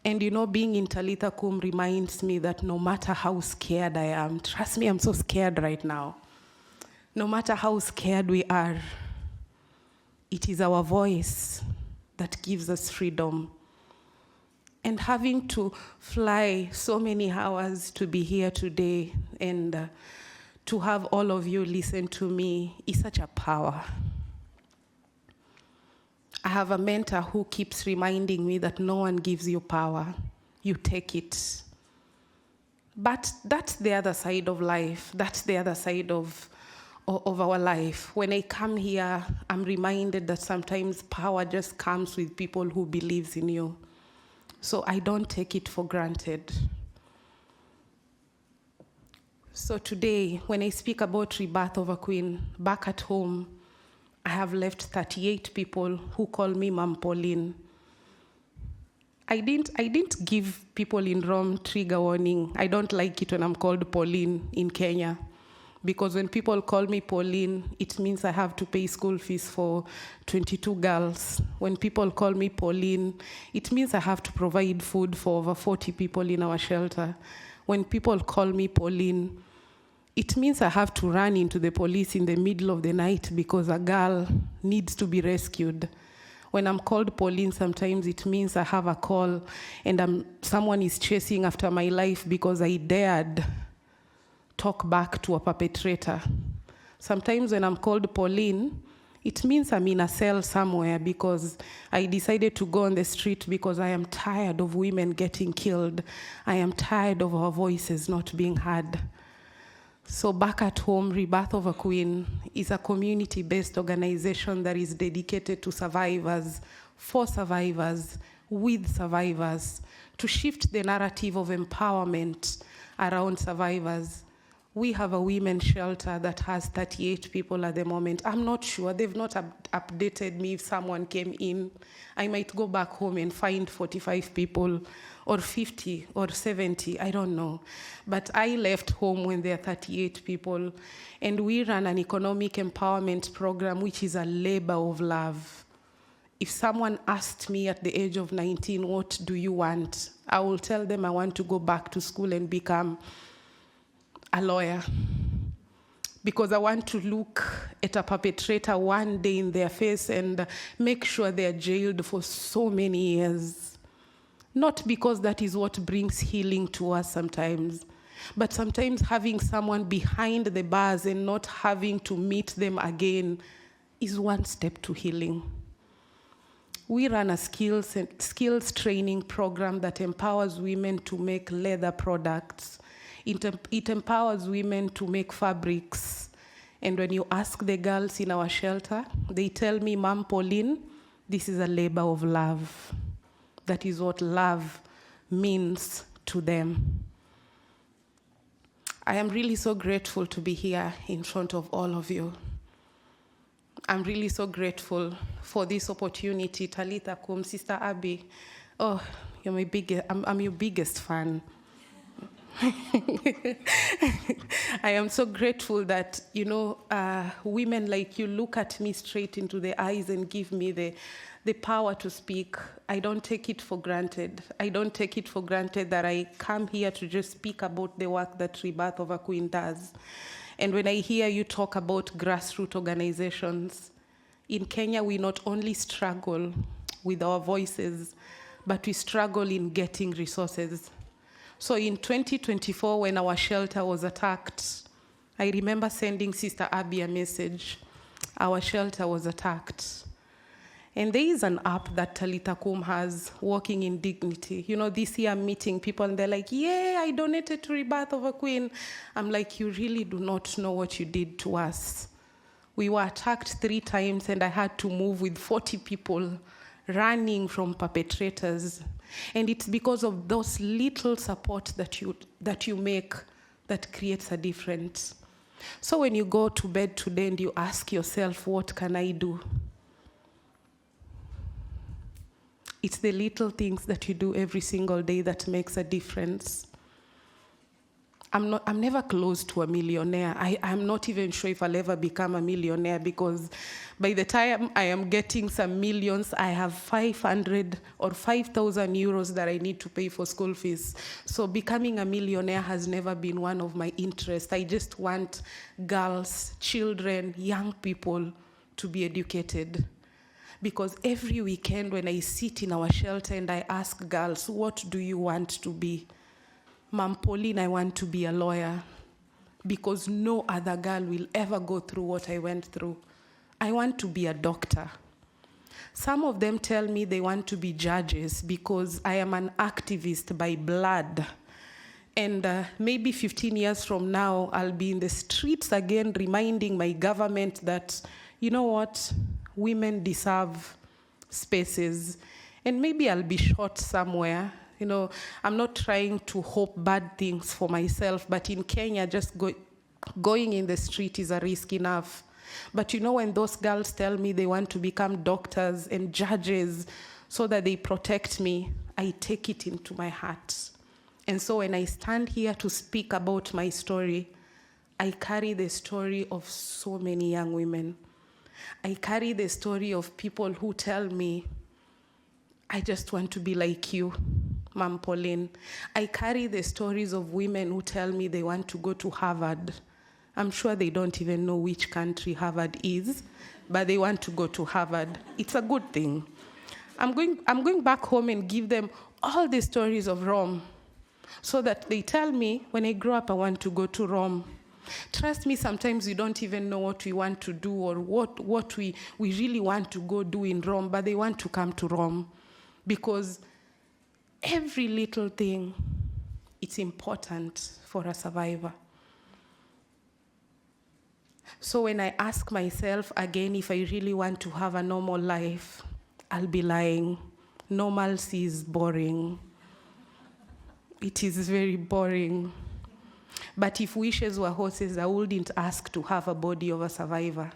And you know, being in Talitha Kum reminds me that no matter how scared I am, trust me, I'm so scared right now. No matter how scared we are, it is our voice that gives us freedom. And having to fly so many hours to be here today and to have all of you listen to me is such a power. I have a mentor who keeps reminding me that no one gives you power, you take it. But that's the other side of life. That's the other side of our life. When I come here, I'm reminded that sometimes power just comes with people who believes in you. So I don't take it for granted. So today, when I speak about rebirth of a queen, back at home, I have left 38 people who call me Mom Pauline. I didn't give people in Rome trigger warning. I don't like it when I'm called Pauline in Kenya. Because when people call me Pauline, it means I have to pay school fees for 22 girls. When people call me Pauline, it means I have to provide food for over 40 people in our shelter. When people call me Pauline, it means I have to run into the police in the middle of the night because a girl needs to be rescued. When I'm called Pauline, sometimes it means I have a call and someone is chasing after my life because I dared talk back to a perpetrator. Sometimes when I'm called Pauline, it means I'm in a cell somewhere because I decided to go on the street because I am tired of women getting killed. I am tired of our voices not being heard. So back at home, Rebirth of a Queen is a community-based organization that is dedicated to survivors, for survivors, with survivors, to shift the narrative of empowerment around survivors. We have a women's shelter that has 38 people at the moment. I'm not sure. They've not updated me if someone came in. I might go back home and find 45 people or 50 or 70, I don't know. But I left home when there are 38 people, and we run an economic empowerment program, which is a labor of love. If someone asked me at the age of 19, what do you want? I will tell them I want to go back to school and become a lawyer. because I want to look at a perpetrator one day in their face and make sure they're jailed for so many years. Not because that is what brings healing to us sometimes, but sometimes having someone behind the bars and not having to meet them again is one step to healing. We run a skills training program that empowers women to make leather products. It empowers women to make fabrics. And when you ask the girls in our shelter, they tell me, Mom Pauline, this is a labor of love. That is what love means to them. I am really so grateful to be here in front of all of you. I'm really so grateful for this opportunity. Talitha Kum, Sister Abby, oh, you're my I'm your biggest fan. I am so grateful that, women like you look at me straight into the eyes and give me the power to speak. I don't take it for granted. I don't take it for granted that I come here to just speak about the work that Rebirth of a Queen does. And when I hear you talk about grassroots organizations, in Kenya we not only struggle with our voices, but we struggle in getting resources. So in 2024, when our shelter was attacked, I remember sending Sister Abby a message. Our shelter was attacked. And there is an app that Talitha Kum has, Walking in Dignity. This year I'm meeting people and they're like, yeah, I donated to Rebirth of a Queen. I'm like, you really do not know what you did to us. We were attacked 3 times and I had to move with 40 people running from perpetrators. And it's because of those little support that you make that creates a difference. So when you go to bed today and you ask yourself, what can I do? It's the little things that you do every single day that makes a difference. I'm never close to a millionaire. I'm not even sure if I'll ever become a millionaire, because by the time I am getting some millions, I have 500 or 5,000 euros that I need to pay for school fees. So becoming a millionaire has never been one of my interests. I just want girls, children, young people to be educated. Because every weekend when I sit in our shelter and I ask girls, what do you want to be? Mom Pauline, I want to be a lawyer, because no other girl will ever go through what I went through. I want to be a doctor. Some of them tell me they want to be judges because I am an activist by blood. And maybe 15 years from now, I'll be in the streets again reminding my government that, you know what, women deserve spaces. And maybe I'll be shot somewhere. I'm not trying to hope bad things for myself, but in Kenya, just going in the street is a risk enough. But when those girls tell me they want to become doctors and judges so that they protect me, I take it into my heart. And so when I stand here to speak about my story, I carry the story of so many young women. I carry the story of people who tell me, I just want to be like you, Mom Pauline. I carry the stories of women who tell me they want to go to Harvard. I'm sure they don't even know which country Harvard is, but they want to go to Harvard. It's a good thing. I'm going back home and give them all the stories of Rome so that they tell me, when I grow up, I want to go to Rome. Trust me, sometimes we don't even know what we want to do or what we really want to go do in Rome, but they want to come to Rome because every little thing, it's important for a survivor. So when I ask myself again if I really want to have a normal life, I'll be lying. Normalcy is boring. It is very boring. But if wishes were horses, I wouldn't ask to have a body of a survivor.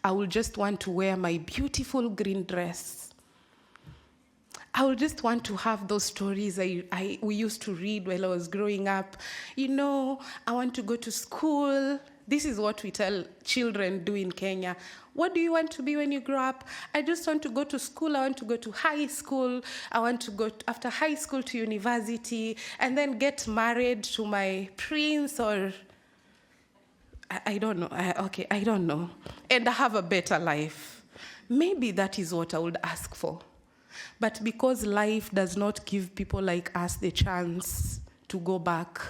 I would just want to wear my beautiful green dress. I would just want to have those stories we used to read while I was growing up. I want to go to school. This is what we tell children do in Kenya. What do you want to be when you grow up? I just want to go to school. I want to go to high school. I want to go after high school to university and then get married to my prince, or I don't know. I don't know. And I have a better life. Maybe that is what I would ask for. But because life does not give people like us the chance to go back,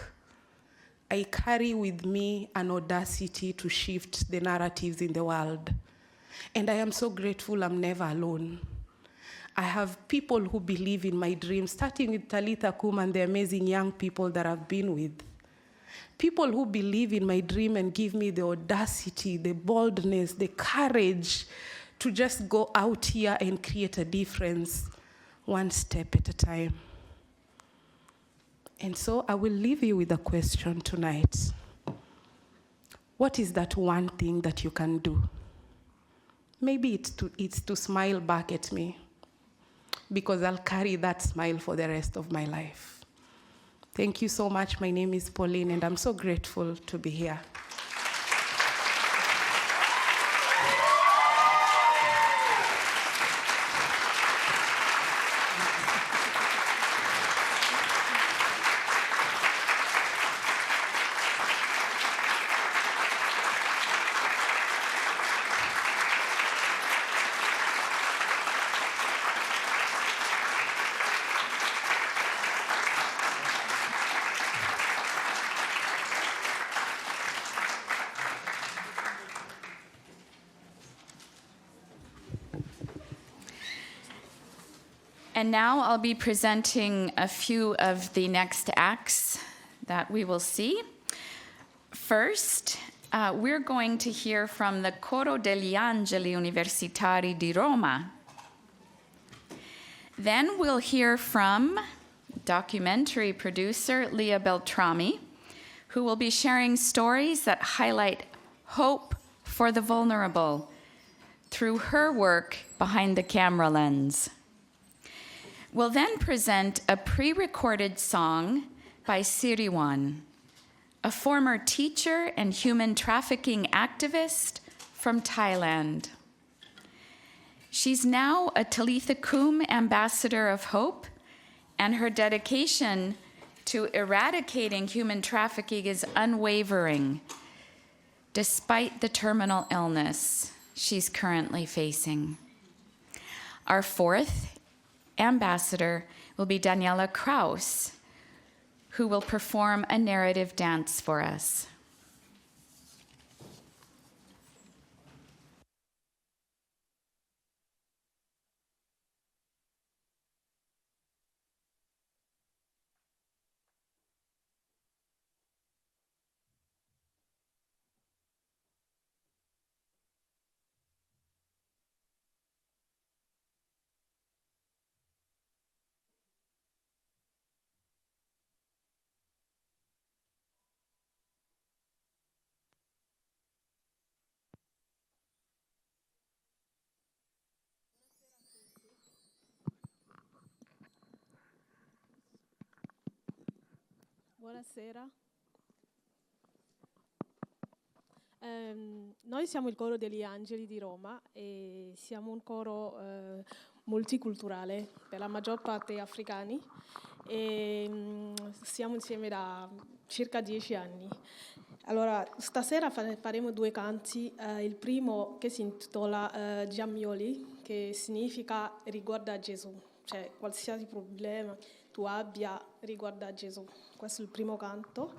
I carry with me an audacity to shift the narratives in the world. And I am so grateful I'm never alone. I have people who believe in my dreams, starting with Talitha Kum and the amazing young people that I've been with. People who believe in my dream and give me the audacity, the boldness, the courage to just go out here and create a difference, one step at a time. And so I will leave you with a question tonight. What is that one thing that you can do? Maybe it's to smile back at me, because I'll carry that smile for the rest of my life. Thank you so much. My name is Pauline, and I'm so grateful to be here. And now I'll be presenting a few of the next acts that we will see. First, we're going to hear from the Coro degli Angeli Universitari di Roma. Then we'll hear from documentary producer Lia Beltrami, who will be sharing stories that highlight hope for the vulnerable through her work behind the camera lens. We'll then present a pre-recorded song by Siriwan, a former teacher and human trafficking activist from Thailand. She's now a Talitha Kum Ambassador of Hope, and her dedication to eradicating human trafficking is unwavering, despite the terminal illness she's currently facing. Our fourth ambassador will be Daniela Krauss, who will perform a narrative dance for us. Buonasera. Noi siamo il coro degli Angeli di Roma e siamo un coro multiculturale, per la maggior parte africani, e siamo insieme da circa 10 anni. Allora, stasera faremo due canti, il primo che si intitola Giammioli, che significa riguarda a Gesù, cioè qualsiasi problema tu abbia riguarda a Gesù. Questo è il primo canto,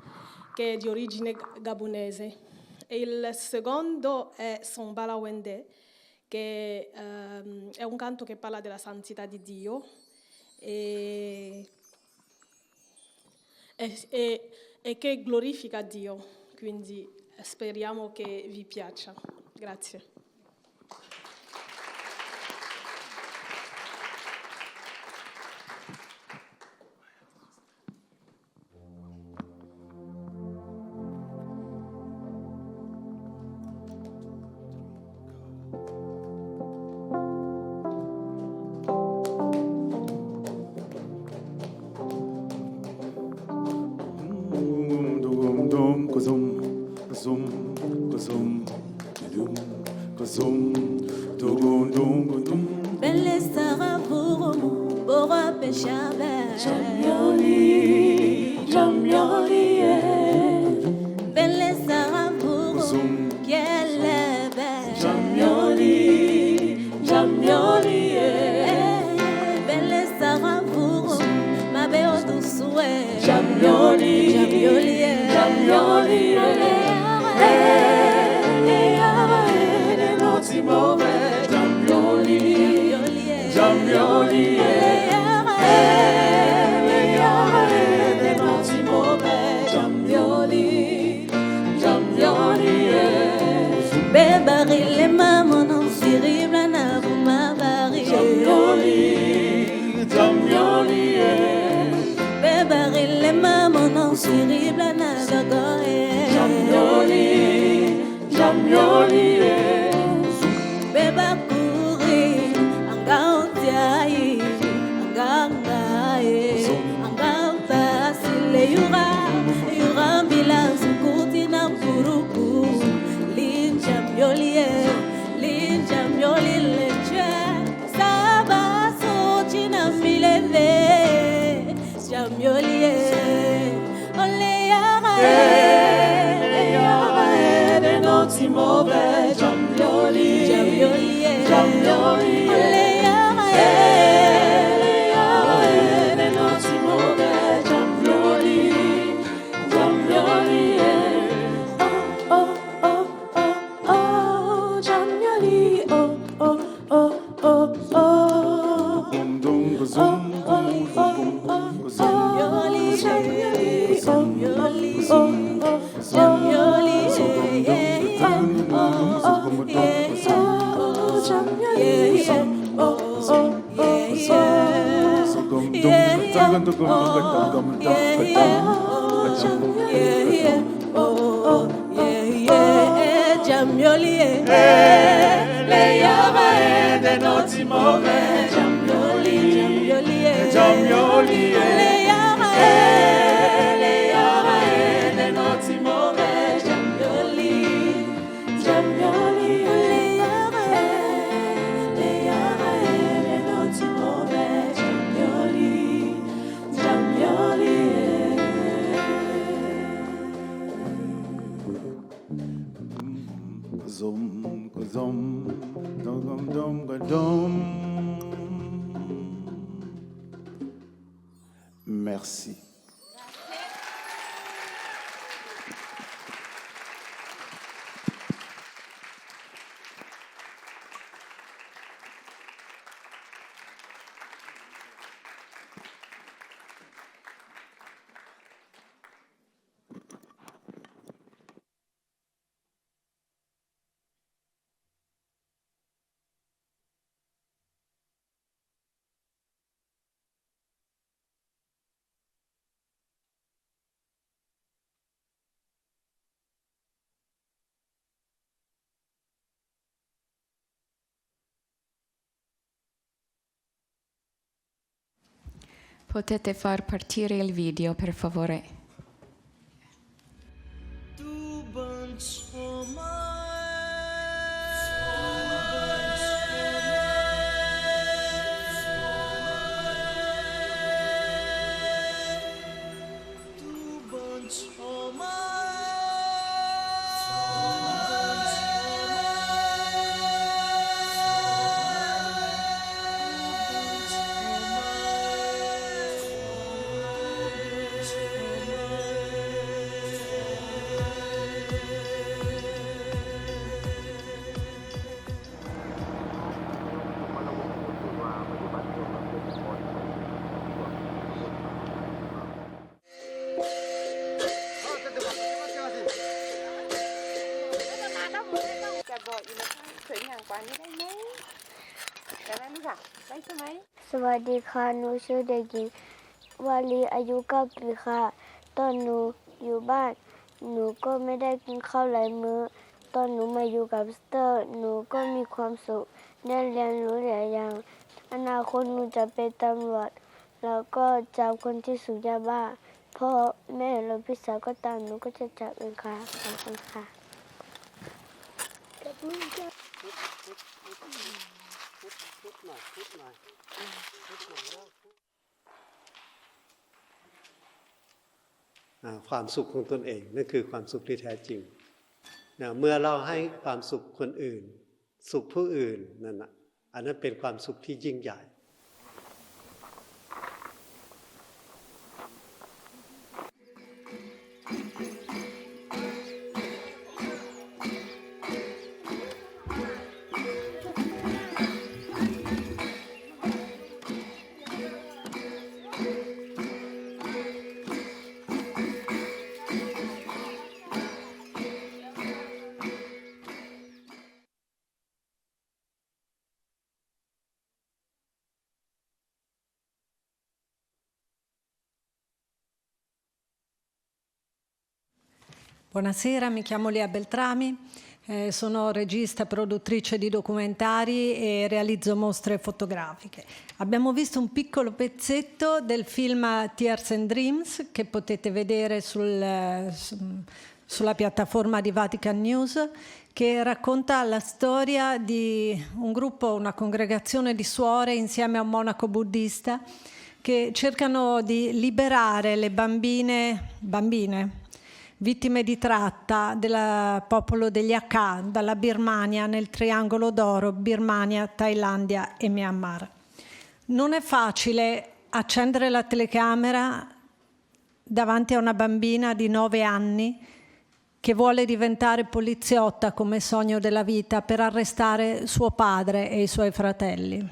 che è di origine gabonese. E il secondo è Sombala Wende, che è un canto che parla della santità di Dio e che glorifica Dio. Quindi speriamo che vi piaccia. Grazie. Belle Sarah pour Ciamboli, Ciamboli, non si muove, Ciamboli, Ciamboli, non si muove, Ciamboli, Ciamboli, Bebarille maman non si ribla na ma bari Ciamboli, Ciamboli, Bebarille maman non si ribla na gagoe Ciamboli, Ciamboli, Beba kuri angau tiai angangai angau tasile yura bila sukuti na puruku lin Ciamboli leche saba sochi na mileve Ciamboli ole le non si muove, Ciamboli, Ciamboli, le non si muove, Ciamboli, Ciamboli, oh, oh, oh, oh, oh, Ciamboli, oh, oh, oh, oh, oh, dum dum zum dum dum Ciamboli, Ciamboli, oh, oh, oh, Ciamboli, Ciamboli le llama de non si muove, Ciamboli, Ciamboli, le llama de non si muove, Ciamboli, Ciamboli, le llama de non si muove, Ciamboli, Ciamboli. Merci. Potete far partire il video, per favore.สวัสดีค่ะหนูชื่อเด็กหญิงวาลีอายุ9 ปีค่ะตอนหนูอยู่บ้านหนูก็ไม่ได้กินข้าวหลายมื้อตอนหนูมาอยู่กับสเตอร์หนูก็มีความสุขได้เรียนรู้หลายอย่างอนาคตหนูจะเป็นตำรวจแล้วก็จับคนที่สูบยาบ้าพ่อแม่และพี่สาวก็ตามหนูก็จะจับเองค่ะขอบคุณค่ะ ความสุขของตนเองนั่นคือความสุขที่แท้จริงนะเมื่อเราให้ความสุขคนอื่นสุขผู้อื่นนั่นนะอันนั้นเป็นความสุขที่ยิ่งใหญ่ Buonasera, mi chiamo Lia Beltrami, sono regista, produttrice di documentari e realizzo mostre fotografiche. Abbiamo visto un piccolo pezzetto del film Tears and Dreams che potete vedere sulla piattaforma di Vatican News, che racconta la storia di un gruppo, una congregazione di suore insieme a un monaco buddista che cercano di liberare le bambine vittime di tratta del popolo degli Hakka dalla Birmania nel triangolo d'oro Birmania, Thailandia e Myanmar. Non è facile accendere la telecamera davanti a una bambina di 9 anni che vuole diventare poliziotta come sogno della vita per arrestare suo padre e i suoi fratelli.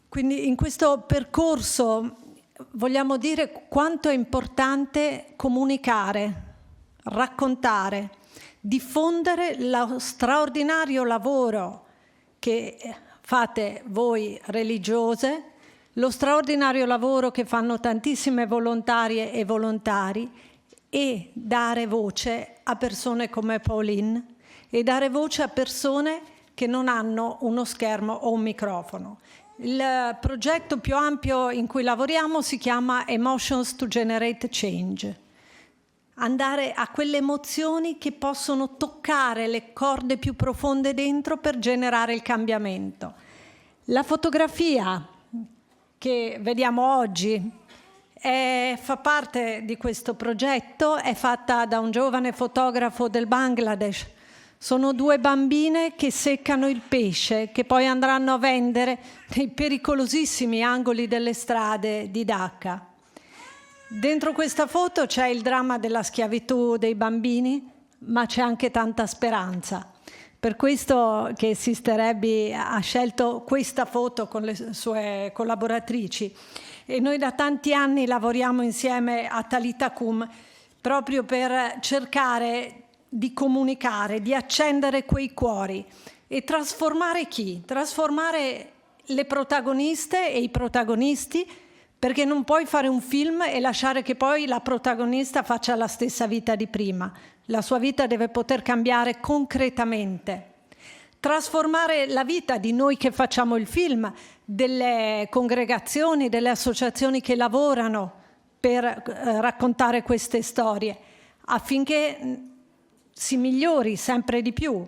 Quindi in questo percorso vogliamo dire quanto è importante comunicare, raccontare, diffondere lo straordinario lavoro che fate voi religiose, lo straordinario lavoro che fanno tantissime volontarie e volontari, e dare voce a persone come Pauline e dare voce a persone che non hanno uno schermo o un microfono. Il progetto più ampio in cui lavoriamo si chiama Emotions to Generate Change. Andare a quelle emozioni che possono toccare le corde più profonde dentro per generare il cambiamento. La fotografia che vediamo oggi fa parte di questo progetto, è fatta da un giovane fotografo del Bangladesh. Sono 2 bambine che seccano il pesce, che poi andranno a vendere nei pericolosissimi angoli delle strade di Dhaka. Dentro questa foto c'è il dramma della schiavitù dei bambini, ma c'è anche tanta speranza. Per questo che Sister Abby ha scelto questa foto con le sue collaboratrici. E noi da tanti anni lavoriamo insieme a Talitha Kum proprio per cercare di comunicare, di accendere quei cuori e trasformare chi? Trasformare le protagoniste e i protagonisti, perché non puoi fare un film e lasciare che poi la protagonista faccia la stessa vita di prima. La sua vita deve poter cambiare concretamente. Trasformare la vita di noi che facciamo il film, delle congregazioni, delle associazioni che lavorano per raccontare queste storie, affinché si migliori sempre di più.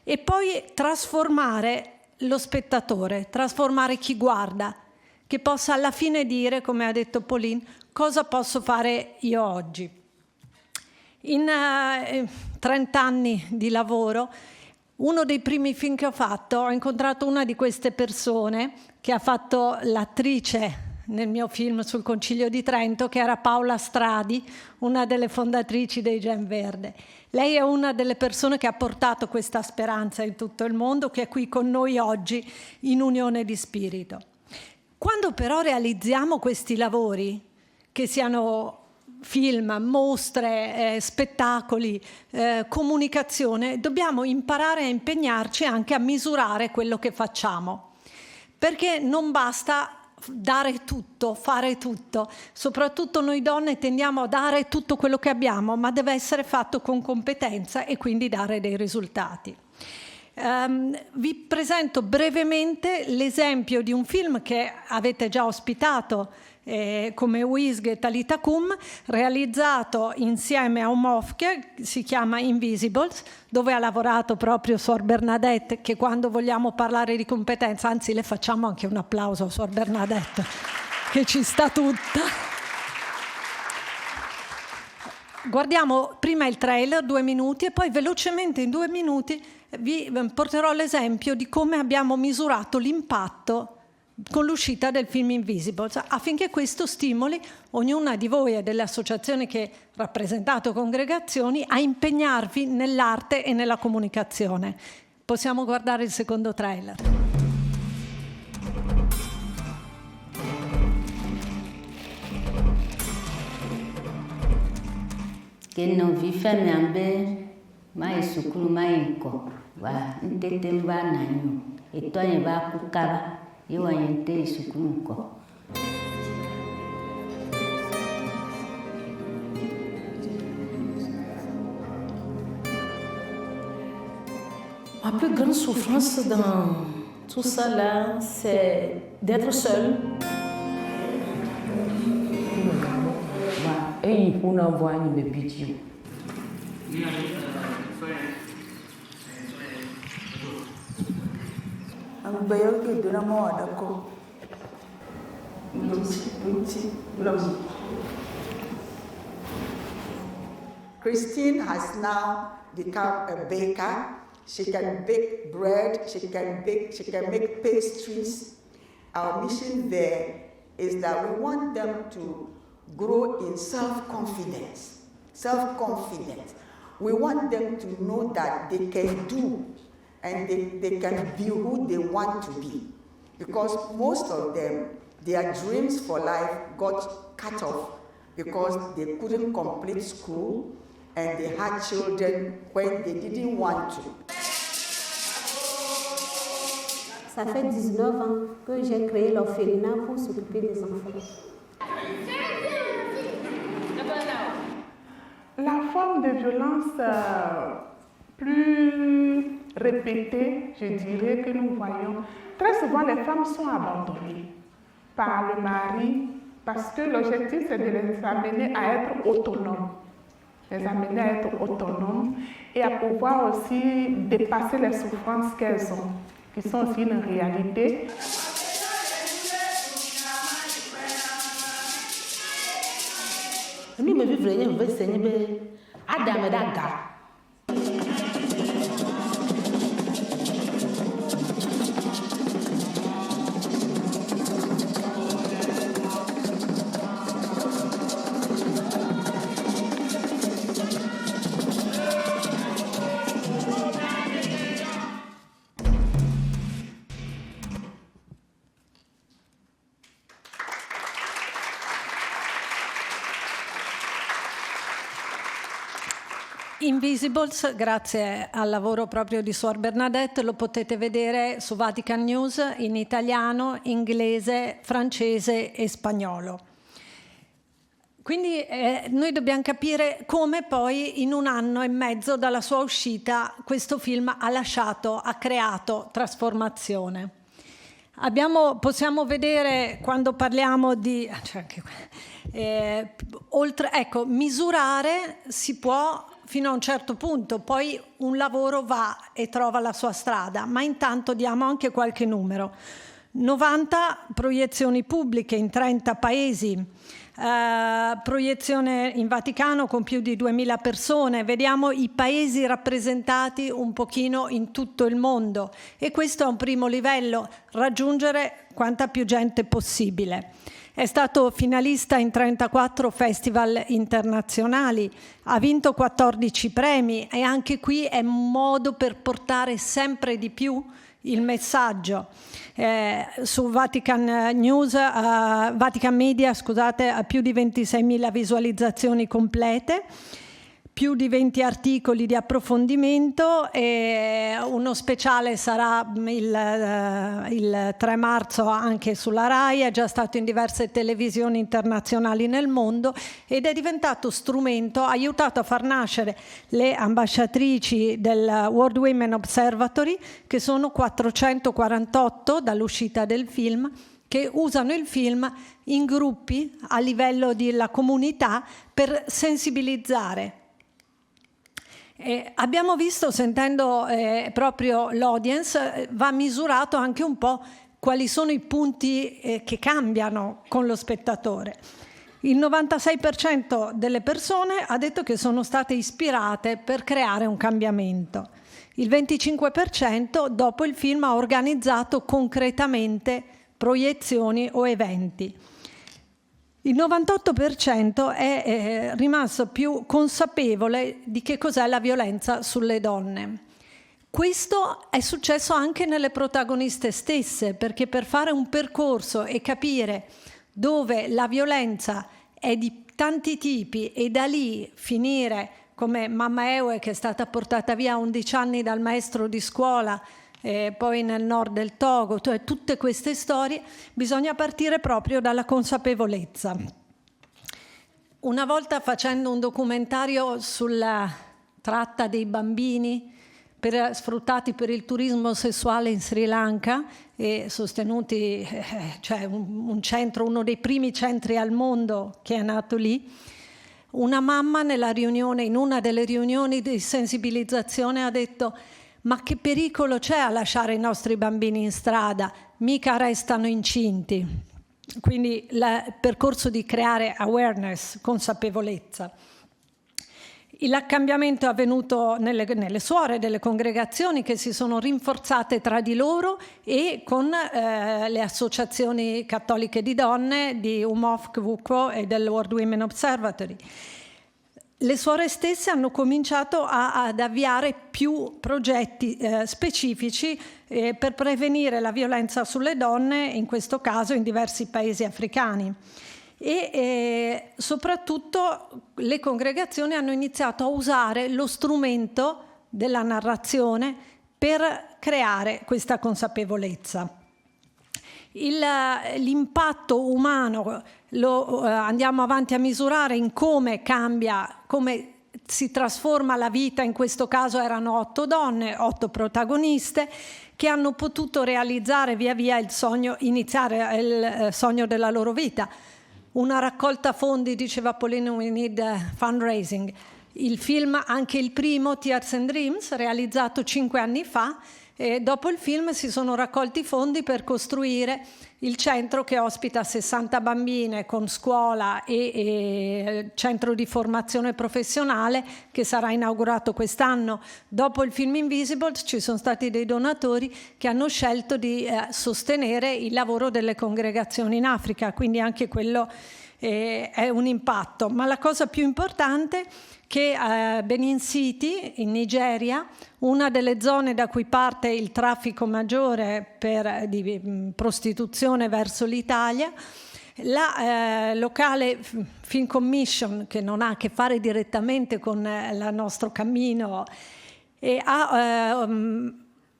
E poi trasformare lo spettatore, trasformare chi guarda, che possa alla fine dire, come ha detto Pauline, cosa posso fare io oggi. In 30 anni di lavoro, uno dei primi film che ho incontrato una di queste persone che ha fatto l'attrice nel mio film sul Concilio di Trento, che era Paola Stradi, una delle fondatrici dei Gen Verde. Lei è una delle persone che ha portato questa speranza in tutto il mondo, che è qui con noi oggi in unione di spirito. Quando però realizziamo questi lavori, che siano film, mostre, spettacoli, comunicazione, dobbiamo imparare a impegnarci anche a misurare quello che facciamo, perché non basta dare tutto, fare tutto. Soprattutto noi donne tendiamo a dare tutto quello che abbiamo, ma deve essere fatto con competenza e quindi dare dei risultati. Vi presento brevemente l'esempio di un film che avete già ospitato come WISG e Talitha Kum, realizzato insieme a un MOFCH, si chiama Invisibles, dove ha lavorato proprio Suor Bernadette, che quando vogliamo parlare di competenza, anzi le facciamo anche un applauso a Suor Bernadette, che ci sta tutta. Guardiamo prima il trailer, 2 minuti, e poi velocemente in 2 minuti vi porterò l'esempio di come abbiamo misurato l'impatto con l'uscita del film Invisibles, affinché questo stimoli ognuna di voi e delle associazioni che rappresentate congregazioni a impegnarvi nell'arte e nella comunicazione. Possiamo guardare il secondo trailer. Che non vi fermiamo mai su cui mai co va intete va nanyo e toye va kukaba io niente su cui Ma plus grande souffrance dans tout ça là, c'est d'être seule. Et il faut envoyer une bêtise. Christine has now become a baker. She can bake bread, she can make pastries. Our mission there is that we want them to grow in self-confidence. We want them to know that they can do and they can be who they want to be. Because most of them, their dreams for life got cut off because they couldn't complete school and they had children when they didn't want to. Ça fait 19 ans que j'ai créé l'orphelinat pour s'occuper des enfants. La forme de violence plus répétée, je dirais, que nous voyons, très souvent les femmes sont abandonnées par le mari parce que l'objectif c'est de les amener à être autonomes. Et à pouvoir aussi dépasser les souffrances qu'elles ont, qui sont aussi une réalité. Ni me vivre rien, je vais saigner. Adam et Daga. Invisibles, grazie al lavoro proprio di Suor Bernadette, lo potete vedere su Vatican News in italiano, inglese, francese e spagnolo. Quindi noi dobbiamo capire come poi in 1 anno e mezzo dalla sua uscita questo film ha creato trasformazione. Possiamo vedere quando parliamo di... misurare si può fino a un certo punto, poi un lavoro va e trova la sua strada, ma intanto diamo anche qualche numero. 90 proiezioni pubbliche in 30 paesi, proiezione in Vaticano con più di 2000 persone, vediamo i paesi rappresentati un pochino in tutto il mondo e questo è un primo livello, raggiungere quanta più gente possibile. È stato finalista in 34 festival internazionali, ha vinto 14 premi e anche qui è un modo per portare sempre di più il messaggio. Su Vatican Media, ha più di 26.000 visualizzazioni complete, più di 20 articoli di approfondimento e uno speciale sarà il 3 marzo anche sulla Rai, è già stato in diverse televisioni internazionali nel mondo ed è diventato strumento, ha aiutato a far nascere le ambasciatrici del World Women Observatory, che sono 448 dall'uscita del film, che usano il film in gruppi a livello della comunità per sensibilizzare. Abbiamo visto, sentendo proprio l'audience, va misurato anche un po' quali sono i punti che cambiano con lo spettatore. Il 96% delle persone ha detto che sono state ispirate per creare un cambiamento. Il 25% dopo il film ha organizzato concretamente proiezioni o eventi. Il 98% è rimasto più consapevole di che cos'è la violenza sulle donne. Questo è successo anche nelle protagoniste stesse, perché per fare un percorso e capire dove la violenza è di tanti tipi e da lì finire come Mamma Ewe, che è stata portata via a 11 anni dal maestro di scuola, poi nel nord del Togo, cioè tutte queste storie, bisogna partire proprio dalla consapevolezza. Una volta facendo un documentario sulla tratta dei bambini sfruttati per il turismo sessuale in Sri Lanka e sostenuti, cioè un centro, uno dei primi centri al mondo che è nato lì. Una mamma in una delle riunioni di sensibilizzazione ha detto: ma che pericolo c'è a lasciare i nostri bambini in strada? Mica restano incinti. Quindi il percorso di creare awareness, consapevolezza. Il cambiamento è avvenuto nelle suore delle congregazioni, che si sono rinforzate tra di loro e con le associazioni cattoliche di donne di UMOF, gruppo e del World Women Observatory. Le suore stesse hanno cominciato ad avviare più progetti specifici per prevenire la violenza sulle donne, in questo caso in diversi paesi africani. E soprattutto le congregazioni hanno iniziato a usare lo strumento della narrazione per creare questa consapevolezza. L'impatto umano lo andiamo avanti a misurare in come cambia, come si trasforma la vita. In questo caso erano 8 donne, 8 protagoniste, che hanno potuto realizzare via via iniziare il sogno della loro vita. Una raccolta fondi, diceva Pauline, we need fundraising. Il film, anche il primo, Tears and Dreams, realizzato 5 anni fa, e dopo il film si sono raccolti fondi per costruire il centro che ospita 60 bambine con scuola e centro di formazione professionale, che sarà inaugurato quest'anno. Dopo il film Invisibles ci sono stati dei donatori che hanno scelto di sostenere il lavoro delle congregazioni in Africa, quindi anche quello è un impatto. Ma la cosa più importante che Benin City, in Nigeria, una delle zone da cui parte il traffico maggiore di prostituzione verso l'Italia, la locale Film Commission, che non ha a che fare direttamente con il nostro cammino,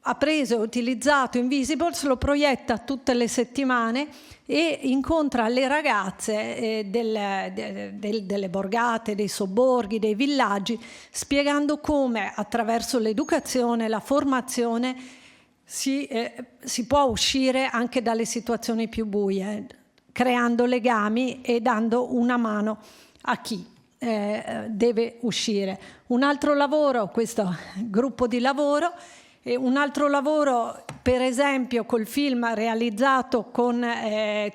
ha preso e utilizzato Invisibles, lo proietta tutte le settimane e incontra le ragazze delle borgate, dei sobborghi, dei villaggi, spiegando come attraverso l'educazione, la formazione si può uscire anche dalle situazioni più buie, creando legami e dando una mano a chi deve uscire. Un altro lavoro, questo gruppo di lavoro, e un altro lavoro, per esempio, col film realizzato con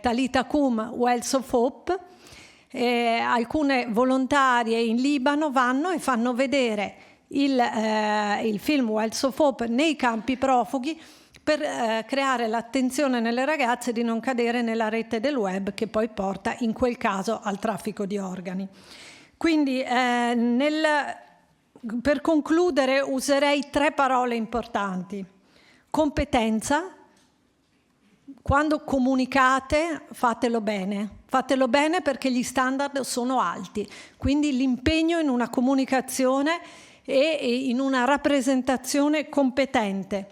Talita Kum, Wells of Hope. Alcune volontarie in Libano vanno e fanno vedere il film Wells of Hope nei campi profughi per creare l'attenzione nelle ragazze di non cadere nella rete del web, che poi porta in quel caso al traffico di organi. Quindi per concludere userei 3 parole importanti. Competenza. Quando comunicate fatelo bene perché gli standard sono alti, quindi l'impegno in una comunicazione e in una rappresentazione competente.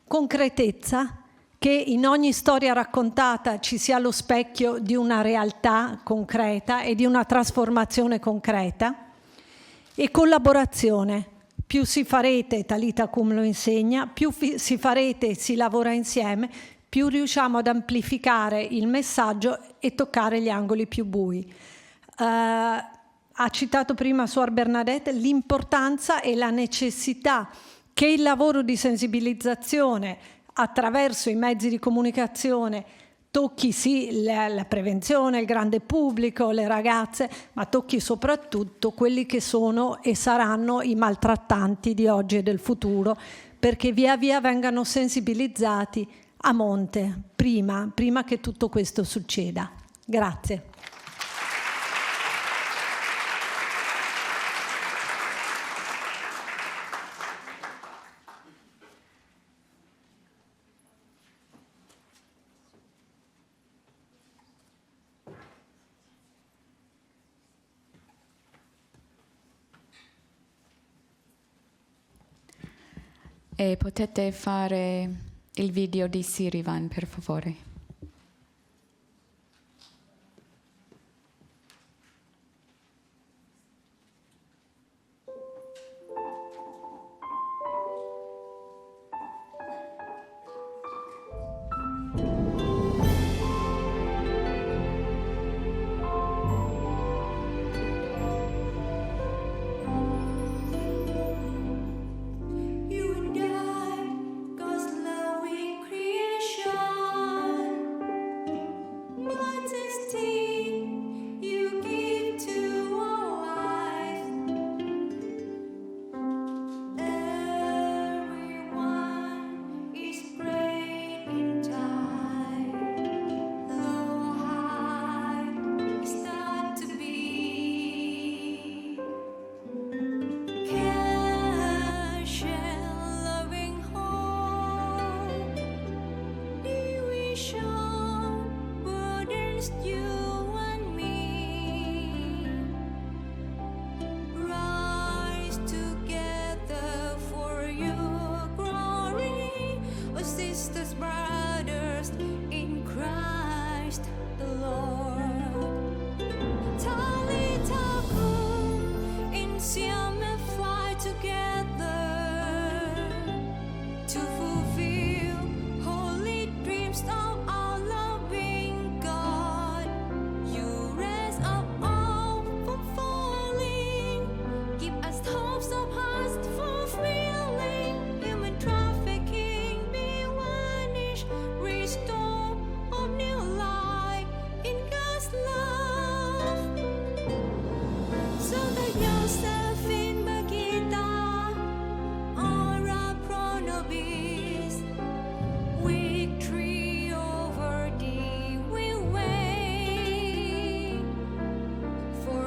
Concretezza, che in ogni storia raccontata ci sia lo specchio di una realtà concreta e di una trasformazione concreta. E collaborazione. Più si farete, Talita Kum lo insegna, più si farete e si lavora insieme, più riusciamo ad amplificare il messaggio e toccare gli angoli più bui. Ha citato prima Suor Bernadette l'importanza e la necessità che il lavoro di sensibilizzazione attraverso i mezzi di comunicazione tocchi sì la prevenzione, il grande pubblico, le ragazze, ma tocchi soprattutto quelli che sono e saranno i maltrattanti di oggi e del futuro, perché via via vengano sensibilizzati a monte, prima che tutto questo succeda. Grazie. E potete fare il video di Siriwan, per favore.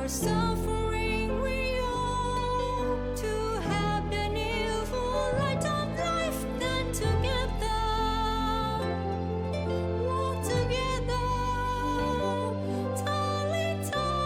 For suffering we owe to have the nearful light of life, then together, walk together, Talitako.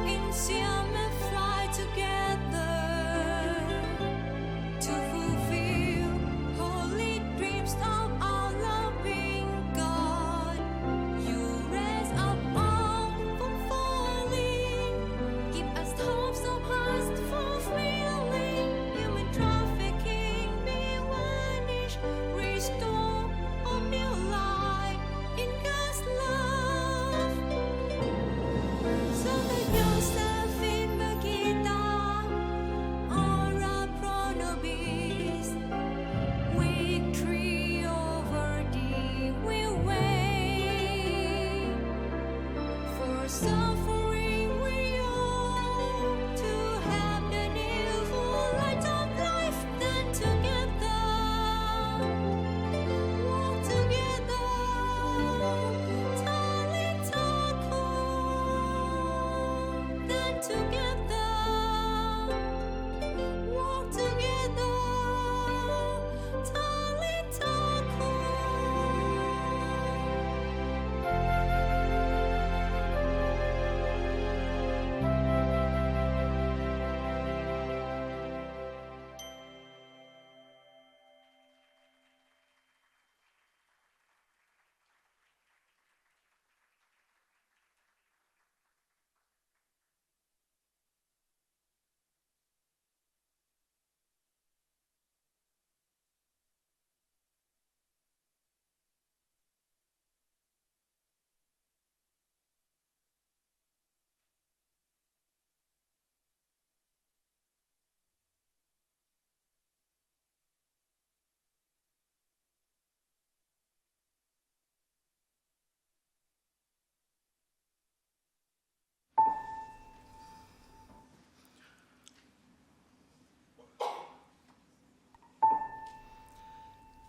Insieme fly together to fulfill holy dreams of our loving God. You raise up all from falling, give us hopes of past fulfilling. Human trafficking be vanished, restore of new life in God's love. Santa Josephine Bakhita, ora pro nobis, victory over thee we wait. For suffering we owe to have the nearful light of life, then together, walk together, Talitako. Then together, walk together, Talitako.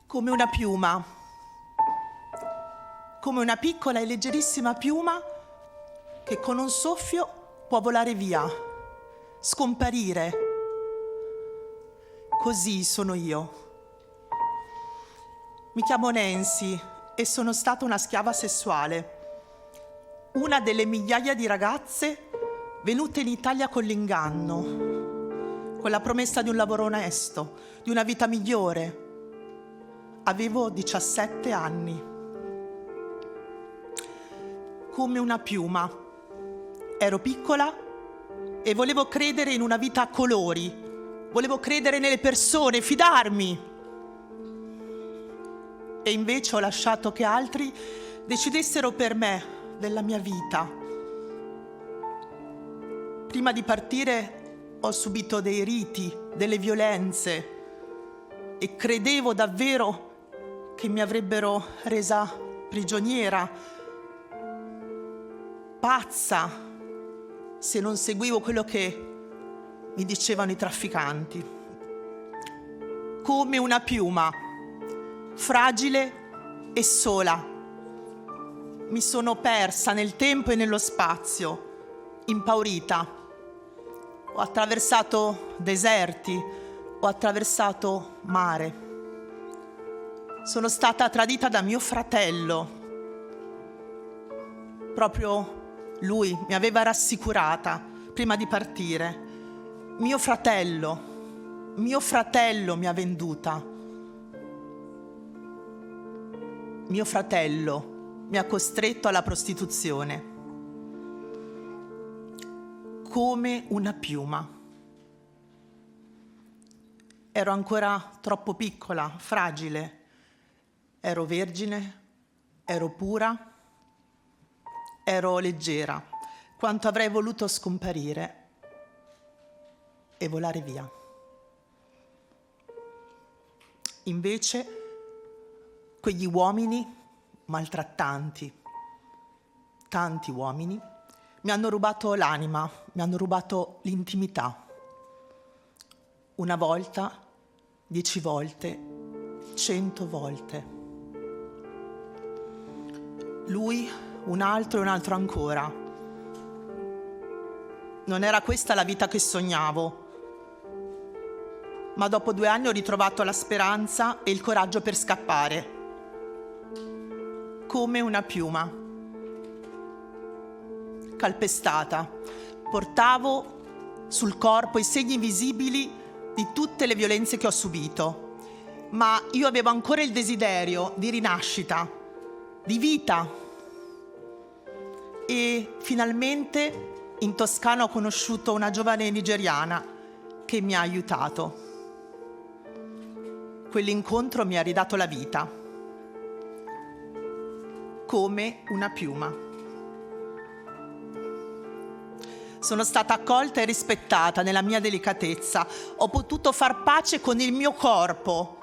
Come una piuma, come una piccola e leggerissima piuma che con un soffio può volare via, scomparire. Così sono io. Mi chiamo Nancy e sono stata una schiava sessuale, una delle migliaia di ragazze venute in Italia con l'inganno, con la promessa di un lavoro onesto, di una vita migliore. Avevo 17 anni. Come una piuma. Ero piccola e volevo credere in una vita a colori. Volevo credere nelle persone, fidarmi. E invece ho lasciato che altri decidessero per me della mia vita. Prima di partire ho subito dei riti, delle violenze e credevo davvero che mi avrebbero resa prigioniera, pazza, se non seguivo quello che mi dicevano i trafficanti. Come una piuma, fragile e sola. Mi sono persa nel tempo e nello spazio, impaurita. Ho attraversato deserti, ho attraversato mare. Sono stata tradita da mio fratello. Proprio lui mi aveva rassicurata prima di partire. Mio fratello mi ha venduta. Mio fratello mi ha costretto alla prostituzione. Come una piuma. Ero ancora troppo piccola, fragile. Ero vergine, ero pura, ero leggera, quanto avrei voluto scomparire e volare via. Invece, quegli uomini maltrattanti, tanti uomini, mi hanno rubato l'anima, mi hanno rubato l'intimità. Una volta, 10 volte, 100 volte. Lui, un altro e un altro ancora. Non era questa la vita che sognavo, ma dopo 2 anni ho ritrovato la speranza e il coraggio per scappare, come una piuma, calpestata. Portavo sul corpo i segni visibili di tutte le violenze che ho subito, ma io avevo ancora il desiderio di rinascita, di vita. E finalmente in Toscana ho conosciuto una giovane nigeriana che mi ha aiutato. Quell'incontro mi ha ridato la vita, come una piuma. Sono stata accolta e rispettata nella mia delicatezza. Ho potuto far pace con il mio corpo,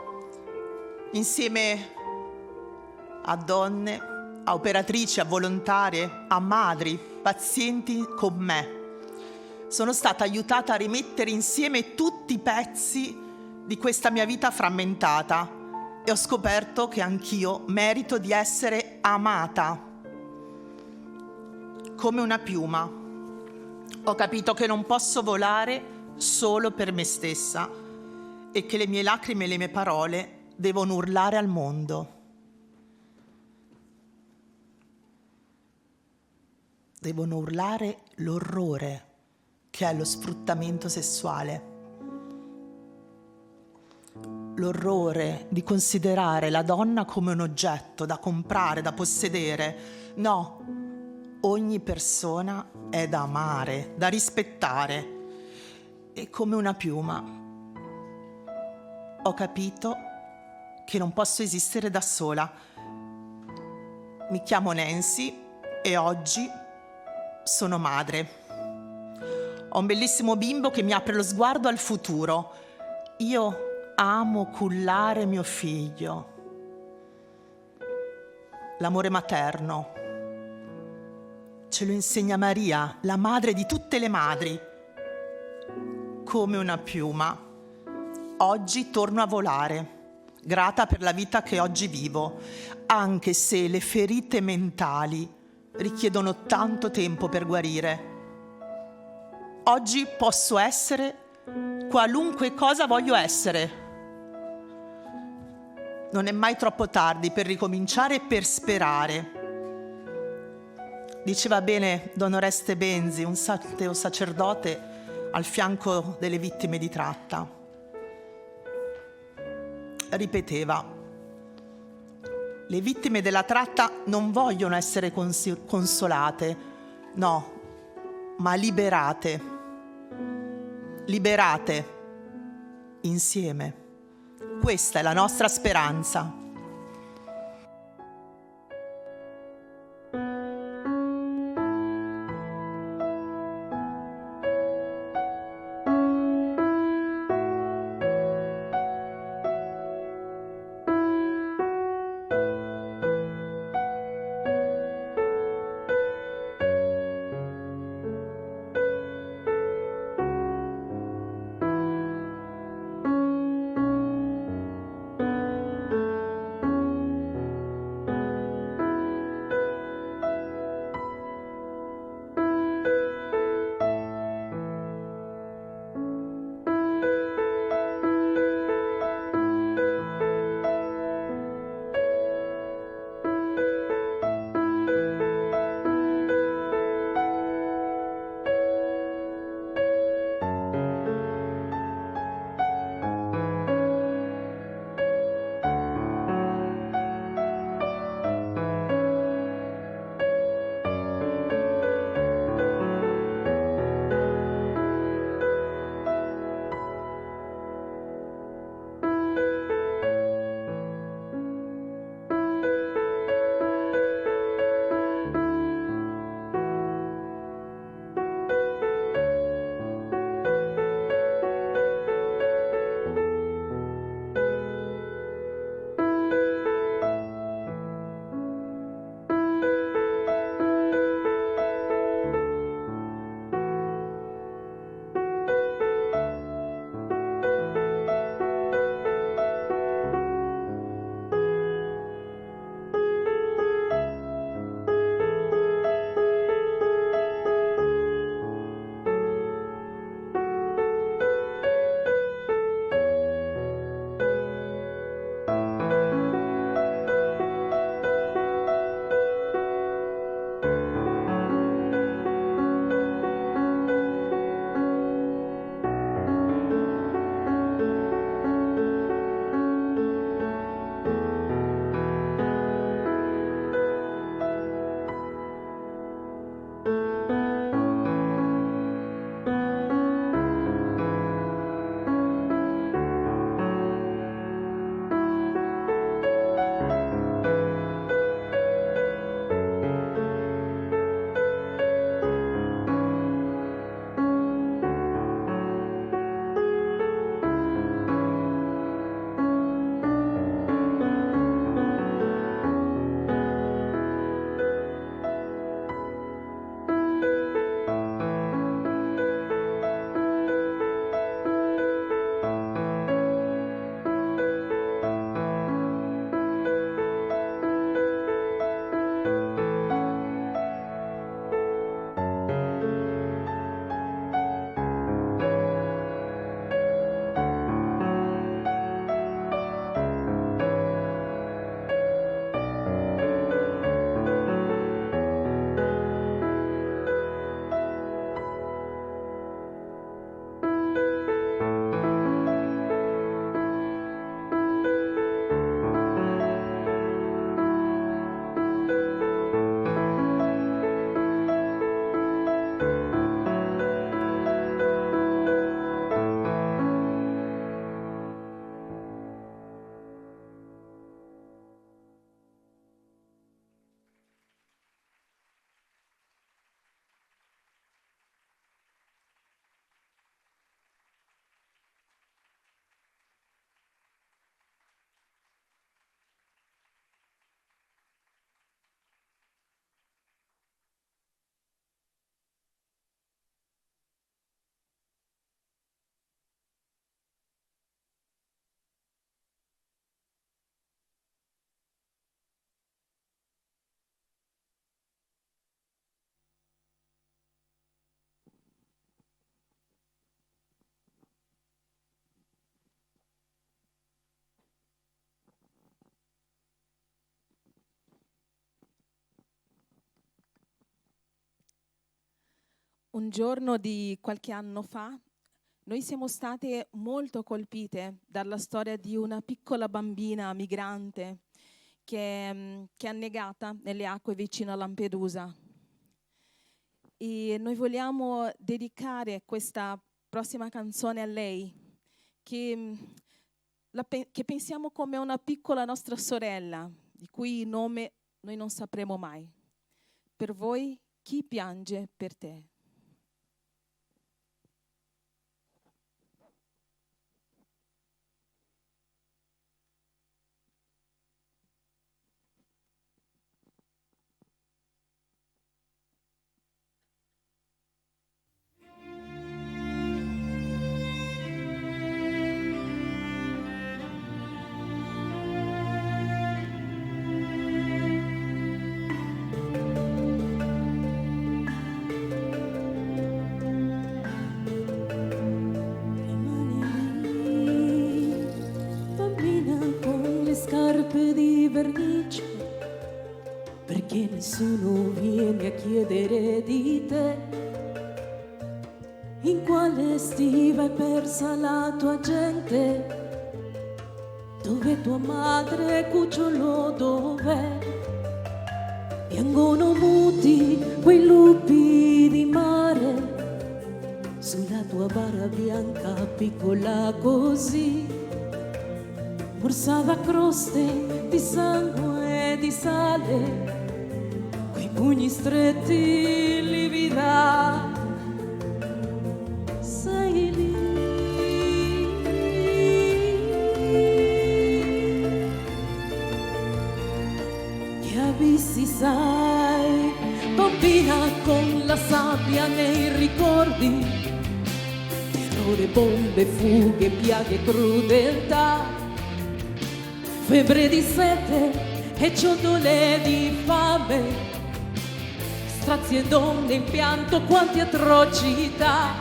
insieme a donne, a operatrici, a volontarie, a madri, pazienti con me. Sono stata aiutata a rimettere insieme tutti i pezzi di questa mia vita frammentata e ho scoperto che anch'io merito di essere amata come una piuma. Ho capito che non posso volare solo per me stessa e che le mie lacrime e le mie parole devono urlare al mondo. Devono urlare l'orrore che è lo sfruttamento sessuale. L'orrore di considerare la donna come un oggetto da comprare, da possedere. No, ogni persona è da amare, da rispettare. E come una piuma ho capito che non posso esistere da sola. Mi chiamo Nancy e oggi sono madre. Ho un bellissimo bimbo che mi apre lo sguardo al futuro. Io amo cullare mio figlio. L'amore materno ce lo insegna Maria, la madre di tutte le madri. Come una piuma, oggi torno a volare, grata per la vita che oggi vivo, anche se le ferite mentali richiedono tanto tempo per guarire. Oggi posso essere qualunque cosa voglio essere. Non è mai troppo tardi per ricominciare e per sperare. Diceva bene Don Oreste Benzi, un sateo sacerdote al fianco delle vittime di tratta. Ripeteva: le vittime della tratta non vogliono essere consolate, no, ma liberate. Liberate insieme. Questa è la nostra speranza. Un giorno di qualche anno fa, noi siamo state molto colpite dalla storia di una piccola bambina migrante che è annegata nelle acque vicino a Lampedusa. E noi vogliamo dedicare questa prossima canzone a lei, che pensiamo come una piccola nostra sorella, di cui nome noi non sapremo mai. Per voi, chi piange per te? Di vernice, perché nessuno viene a chiedere di te in quale stiva è persa la tua gente, dove tua madre, cucciolo, dov'è? Piangono muti quei lupi di mare sulla tua bara bianca piccola così, morsa da croste di sangue e di sale, quei pugni stretti livida, sei lì. Che abissi sai, bambina con la sabbia nei ricordi, terrore, bombe, fughe, piaghe, crudeltà, febbre di sete e ciondole di fame, strazi e donne in pianto, quante atrocità.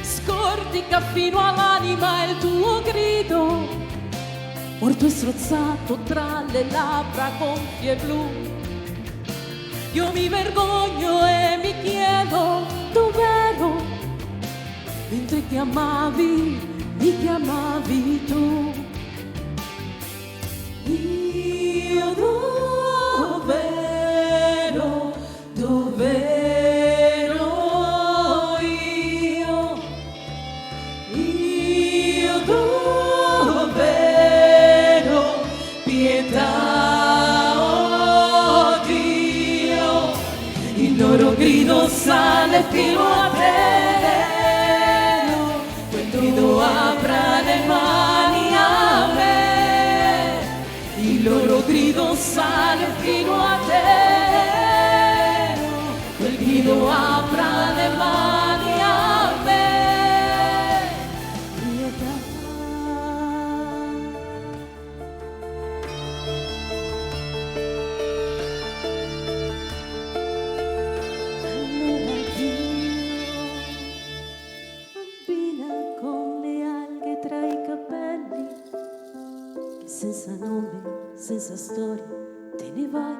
Scortica fino all'anima il tuo grido, morto e strozzato tra le labbra gonfie blu. Io mi vergogno e mi chiedo dov'ero, mentre mi chiamavi tu. Io dov'ero, dov'ero io dov'ero, pietà, oh Dio, il loro grido sale fino a te, quel grido apra le mani a me. Il loro grido sale fino a te, quel grido apra le mani a me. Pietà. Allora Dio, bambina con le alghe tra i capelli, che senza nome, senza storia te ne vai,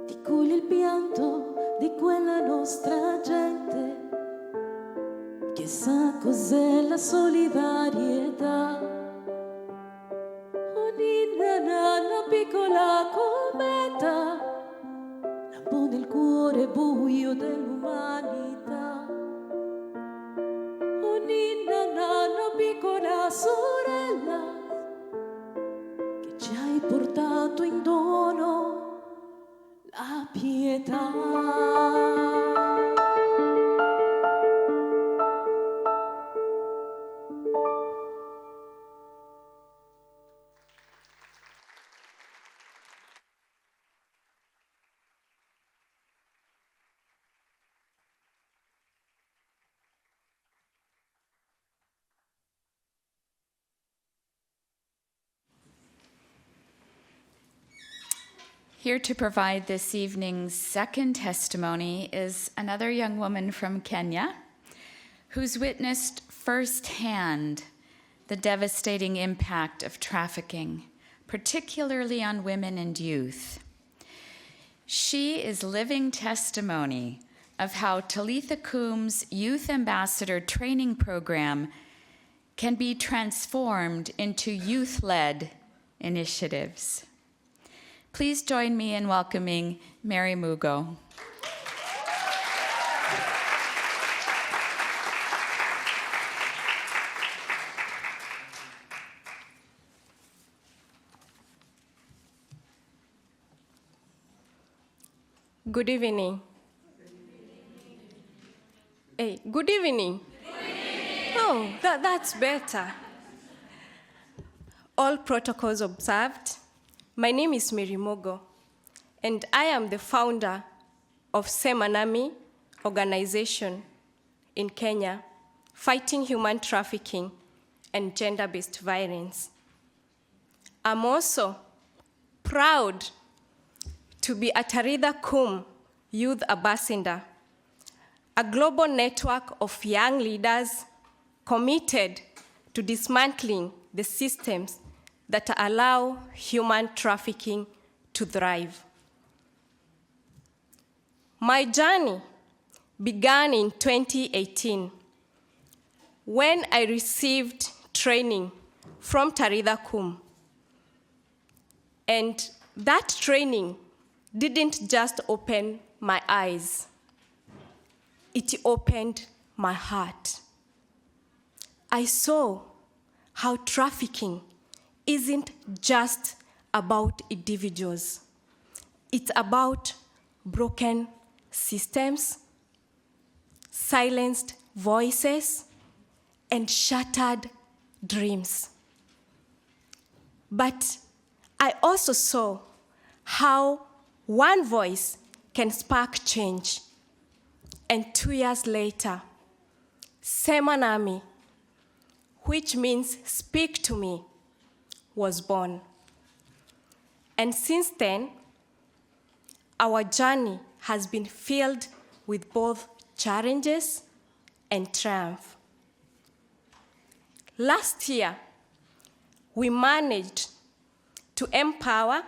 ti culi il pianto di quella nostra gente che sa cos'è la solidarietà. Oh ninna nanna piccola cometa, lampo nel cuore buio dell'umanità. Oh ninna nanna piccola sorella, ci hai portato in dono la pietà. Here to provide this evening's second testimony is another young woman from Kenya who's witnessed firsthand the devastating impact of trafficking, particularly on women and youth. She is living testimony of how Talitha Kum's Youth Ambassador Training Program can be transformed into youth-led initiatives. Please join me in welcoming Mary Mugo. Good evening. Hey, good evening. Oh, that's better. All protocols observed. My name is Mary Mugo, and I am the founder of Semanami organization in Kenya, fighting human trafficking and gender-based violence. I'm also proud to be a Talitha Kum Youth Ambassador, a global network of young leaders committed to dismantling the systems that allow human trafficking to thrive. My journey began in 2018 when I received training from Talitha Kum. And that training didn't just open my eyes, it opened my heart. I saw how trafficking isn't just about individuals. It's about broken systems, silenced voices, and shattered dreams. But I also saw how one voice can spark change. And 2 years later, Semanami, which means speak to me, was born. And since then, our journey has been filled with both challenges and triumph. Last year, we managed to empower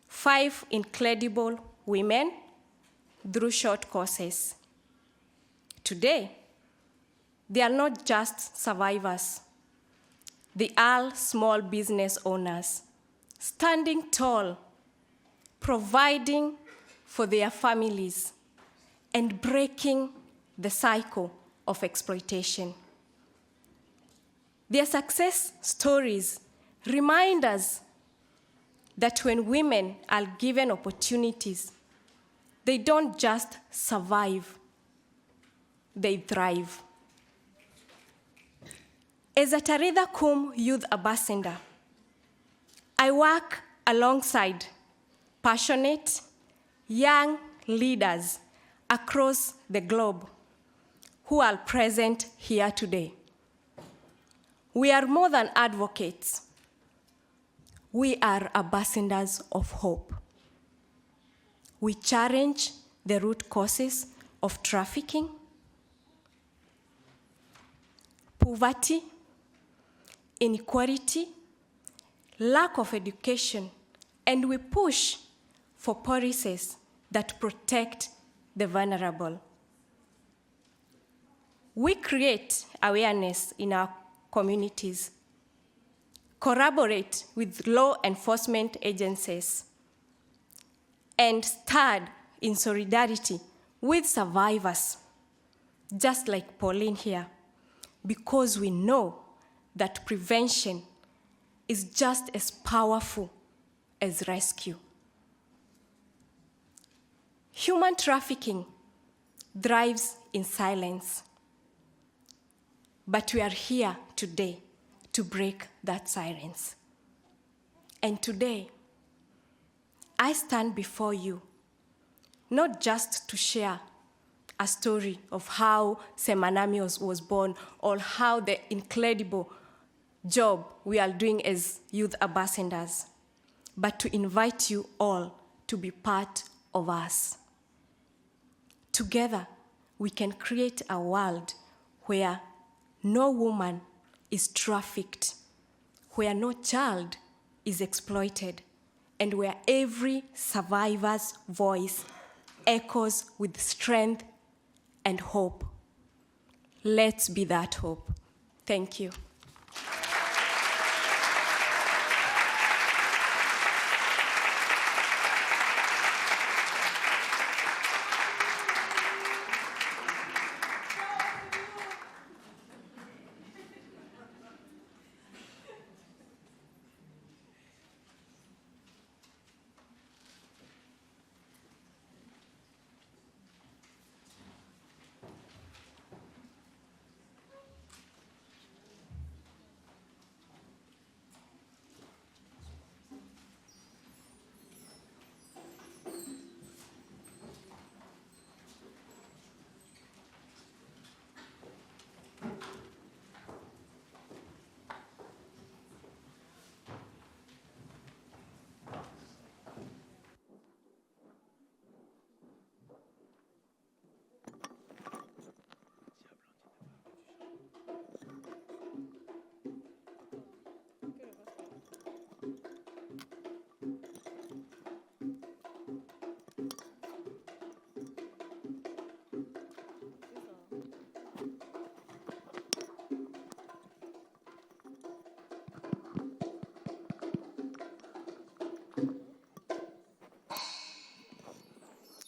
5 incredible women through short courses. Today, they are not just survivors. They are small business owners, standing tall, providing for their families, and breaking the cycle of exploitation. Their success stories remind us that when women are given opportunities, they don't just survive, they thrive. As a Talitha Kum Youth Ambassador, I work alongside passionate young leaders across the globe who are present here today. We are more than advocates. We are ambassadors of hope. We challenge the root causes of trafficking, poverty, inequality, lack of education, and we push for policies that protect the vulnerable. We create awareness in our communities, collaborate with law enforcement agencies, and stand in solidarity with survivors, just like Pauline here, because we know that prevention is just as powerful as rescue. Human trafficking thrives in silence, but we are here today to break that silence. And today, I stand before you, not just to share a story of how Semanami was born or how the incredible job we are doing as youth ambassadors, but to invite you all to be part of us. Together, we can create a world where no woman is trafficked, where no child is exploited, and where every survivor's voice echoes with strength and hope. Let's be that hope. Thank you.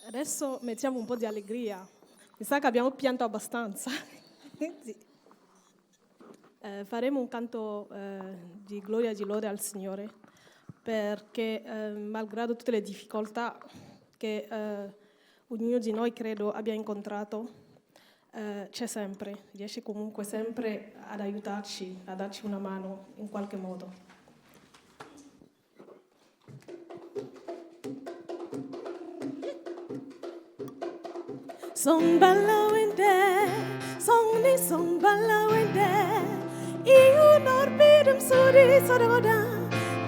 Adesso mettiamo un po' di allegria. Mi sa che abbiamo pianto abbastanza. Sì. Faremo un canto di gloria e di lode al Signore, perché malgrado tutte le difficoltà che ognuno di noi credo abbia incontrato, c'è sempre, riesce comunque sempre ad aiutarci, a darci una mano in qualche modo. Song balla wende, song ni song balla wende. Iu norbidum suri sododa,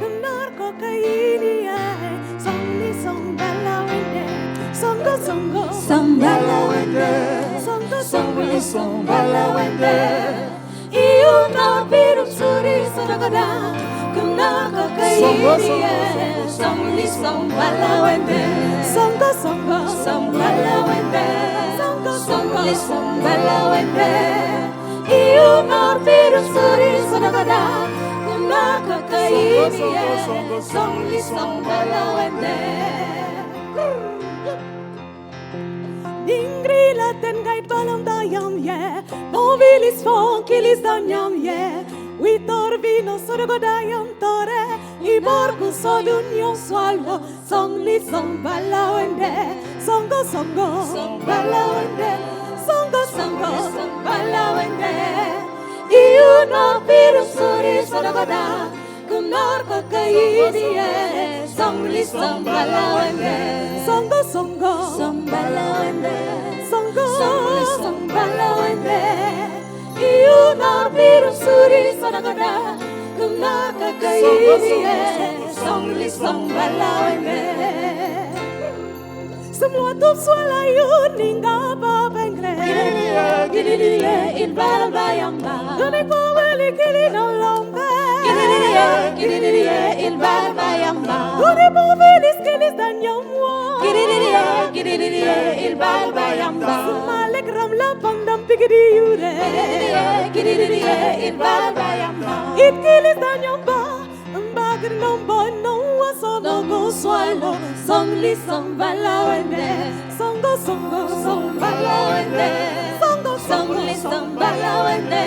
kunar kokaini ai. Song ni song balla wende, songo songo. Song balla wende, songo ni song balla wende. Iu norbidum suri sododa, kunar kokaini ai. Song ni song balla wende, songo songo. Song balla wende. Listen, bella wende, io morbido sorriso da vada, una cocaine, song listen, bella wende. Ingrila tengait balam dayam ye, novilis fonkilis danyam ye, witor vino sorogodayam tore, I borgo sodunyo swallo, song listen, bella wende, songo songo, song bella wende. Songo, songo, balla wende. Io no piru suri sodogoda, kunor kokaini song li song balla wende. Songo, songo, song balla wende. Songo, song balla wende. Io no piru suri sodogoda, kunor kokaini song li song balla wende. Semua tuh suara yuning apa bengre. Gililia il balbayamba. Doni poveli gili non lombe. Gililia il balbayamba. Doni poveli skili danyamwa. Gililia il balbayamba. Sumale gram la pandam pigidi yure. Gililia il balbayamba. It gili danyamba. Mbagir non boy no wasobo go swallow. Song li song balla wende. Songo songo song balla wende. Song li song balla wende.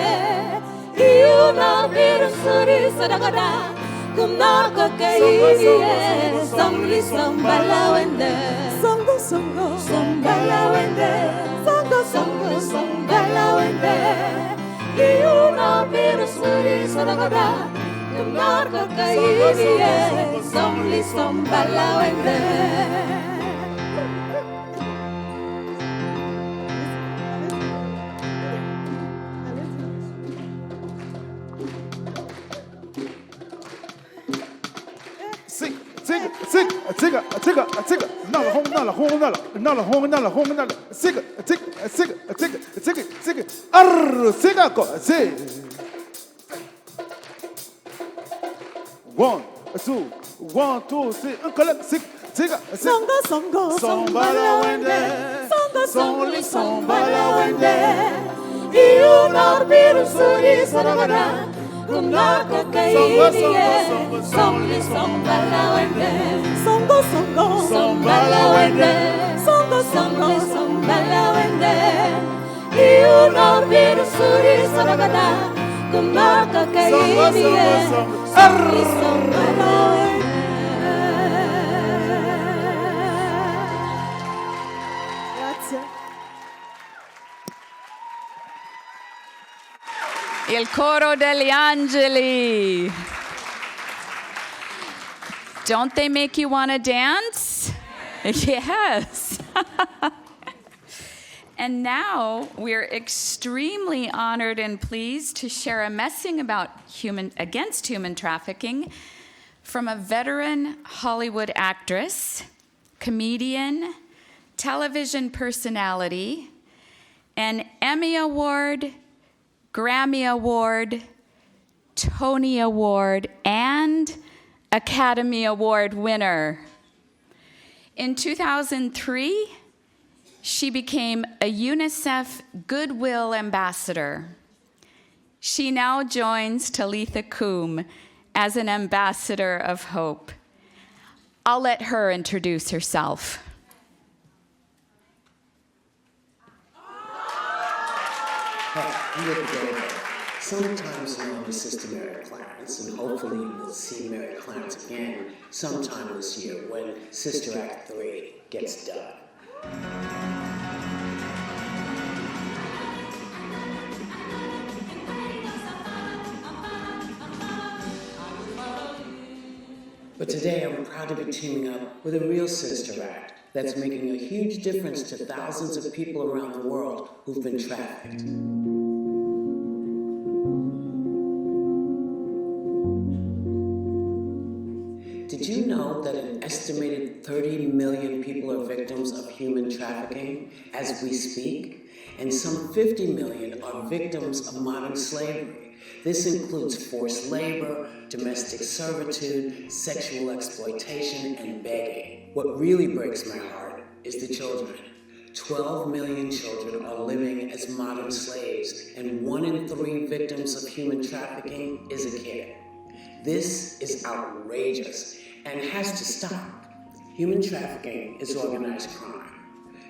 Io no viru suri sodogoda, kumna kokaini. Song li song balla wende. Songo songo song balla wende. Songo songo song balla wende. Io no viru suri sodogoda, kumna kokaini. Song li song balla wende. 1, 2, 3, collect, sing. Songo, songo, sombala wende. Songo, songo, sombala wende. Io norbiru suri saragana. Kunaka kaidie. Songo, sombala wende. Songo, songo, sombala wende. Songo, songo, sombala wende. Io norbiru suri saragana. Kunaka kaidie. Songo, sombala wende. Il coro degli angeli. Don't they make you want to dance? Yes. And now we're extremely honored and pleased to share a message about against human trafficking from a veteran Hollywood actress, comedian, television personality, an Emmy Award, Grammy Award, Tony Award, and Academy Award winner. In 2003, she became a UNICEF Goodwill Ambassador. She now joins Talitha Kum as an ambassador of hope. I'll let her introduce herself. I'm Whoopi Goldberg, sometimes known as Sister Mary Clarence, and hopefully you will see Mary Clarence again sometime this year when Sister Act 3 gets done. But today I'm proud to be teaming up with a real Sister Act that's making a huge difference to thousands of people around the world who've been trafficked. Did you know that an estimated 30 million people are victims of human trafficking as we speak? And some 50 million are victims of modern slavery. This includes forced labor, domestic servitude, sexual exploitation, and begging. What really breaks my heart is the children. 12 million children are living as modern slaves, and 1 in 3 victims of human trafficking is a kid. This is outrageous and has to stop. Human trafficking is organized crime.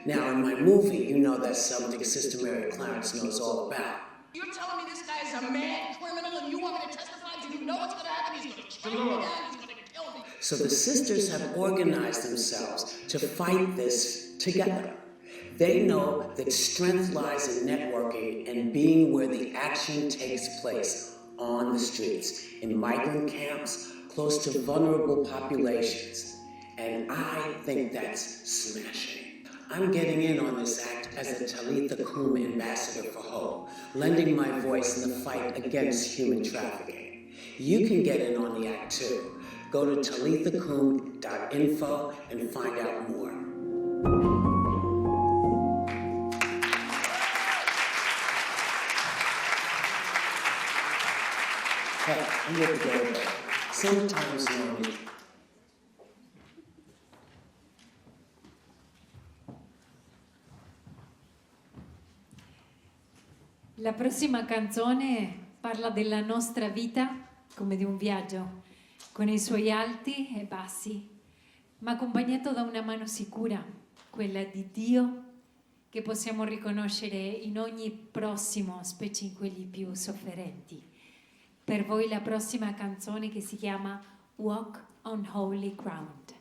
Now, in my movie, you know that's something Sister Mary Clarence knows all about. You're telling me this guy is a mad criminal and you want me to testify? Do you know what's going to happen? He's going to track me down, he's going to kill me. So the sisters have organized themselves to fight this together. They know that strength lies in networking and being where the action takes place, on the streets, in migrant camps, close to vulnerable populations. And I think that's smashing. I'm getting in on this act as a Talitha Kum ambassador for hope, lending my voice in the fight against human trafficking. You can get in on the act too. Go to talithakum.info and find out more. Hey, I'm Whoopi Goldberg, sometimes known as... La prossima canzone parla della nostra vita come di un viaggio, con i suoi alti e bassi, ma accompagnato da una mano sicura, quella di Dio, che possiamo riconoscere in ogni prossimo, specie in quelli più sofferenti. Per voi la prossima canzone che si chiama Walk on Holy Ground.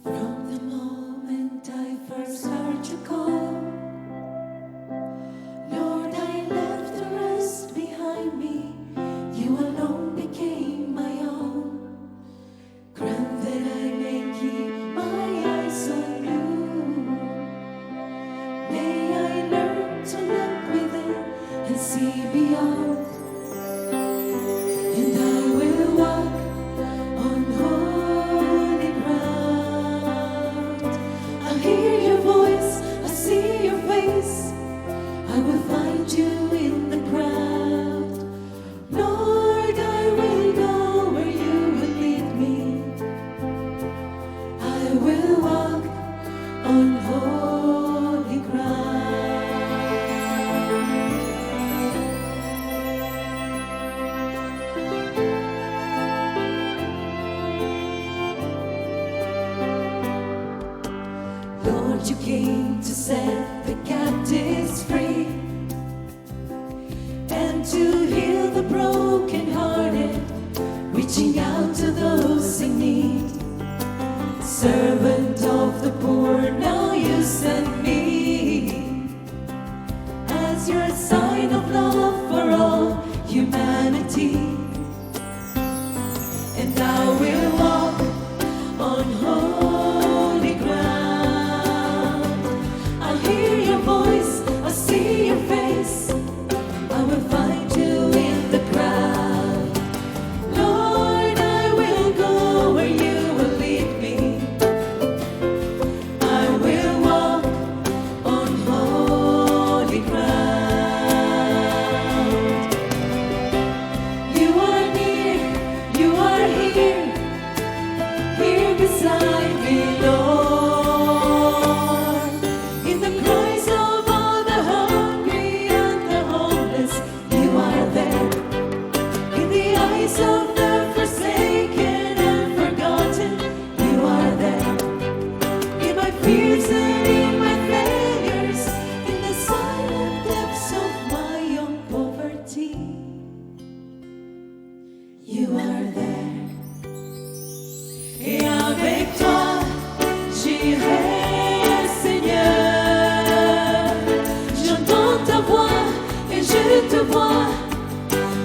From the moment I first heard you call, Lord, I left the rest behind me. You alone became my own. Grant Lord, you came to set the captives free and to heal the brokenhearted, reaching out to those in need. Servant of the poor, now you send me as your sign of love for all humanity. And I will walk on holy ground. I'll hear your voice, I'll see your face, I will find you in the crowd. Lord, I will go where you will lead me. I will walk on holy ground. You are near, you are here, here beside me, Lord. In the cries of all the hungry and the homeless, you are there. In the eyes of the forsaken and forgotten, you are there. In my fears and in my failures, in the silent depths of my own poverty, you are there. Et avec toi, j'irai, Seigneur. J'entends ta voix et je te vois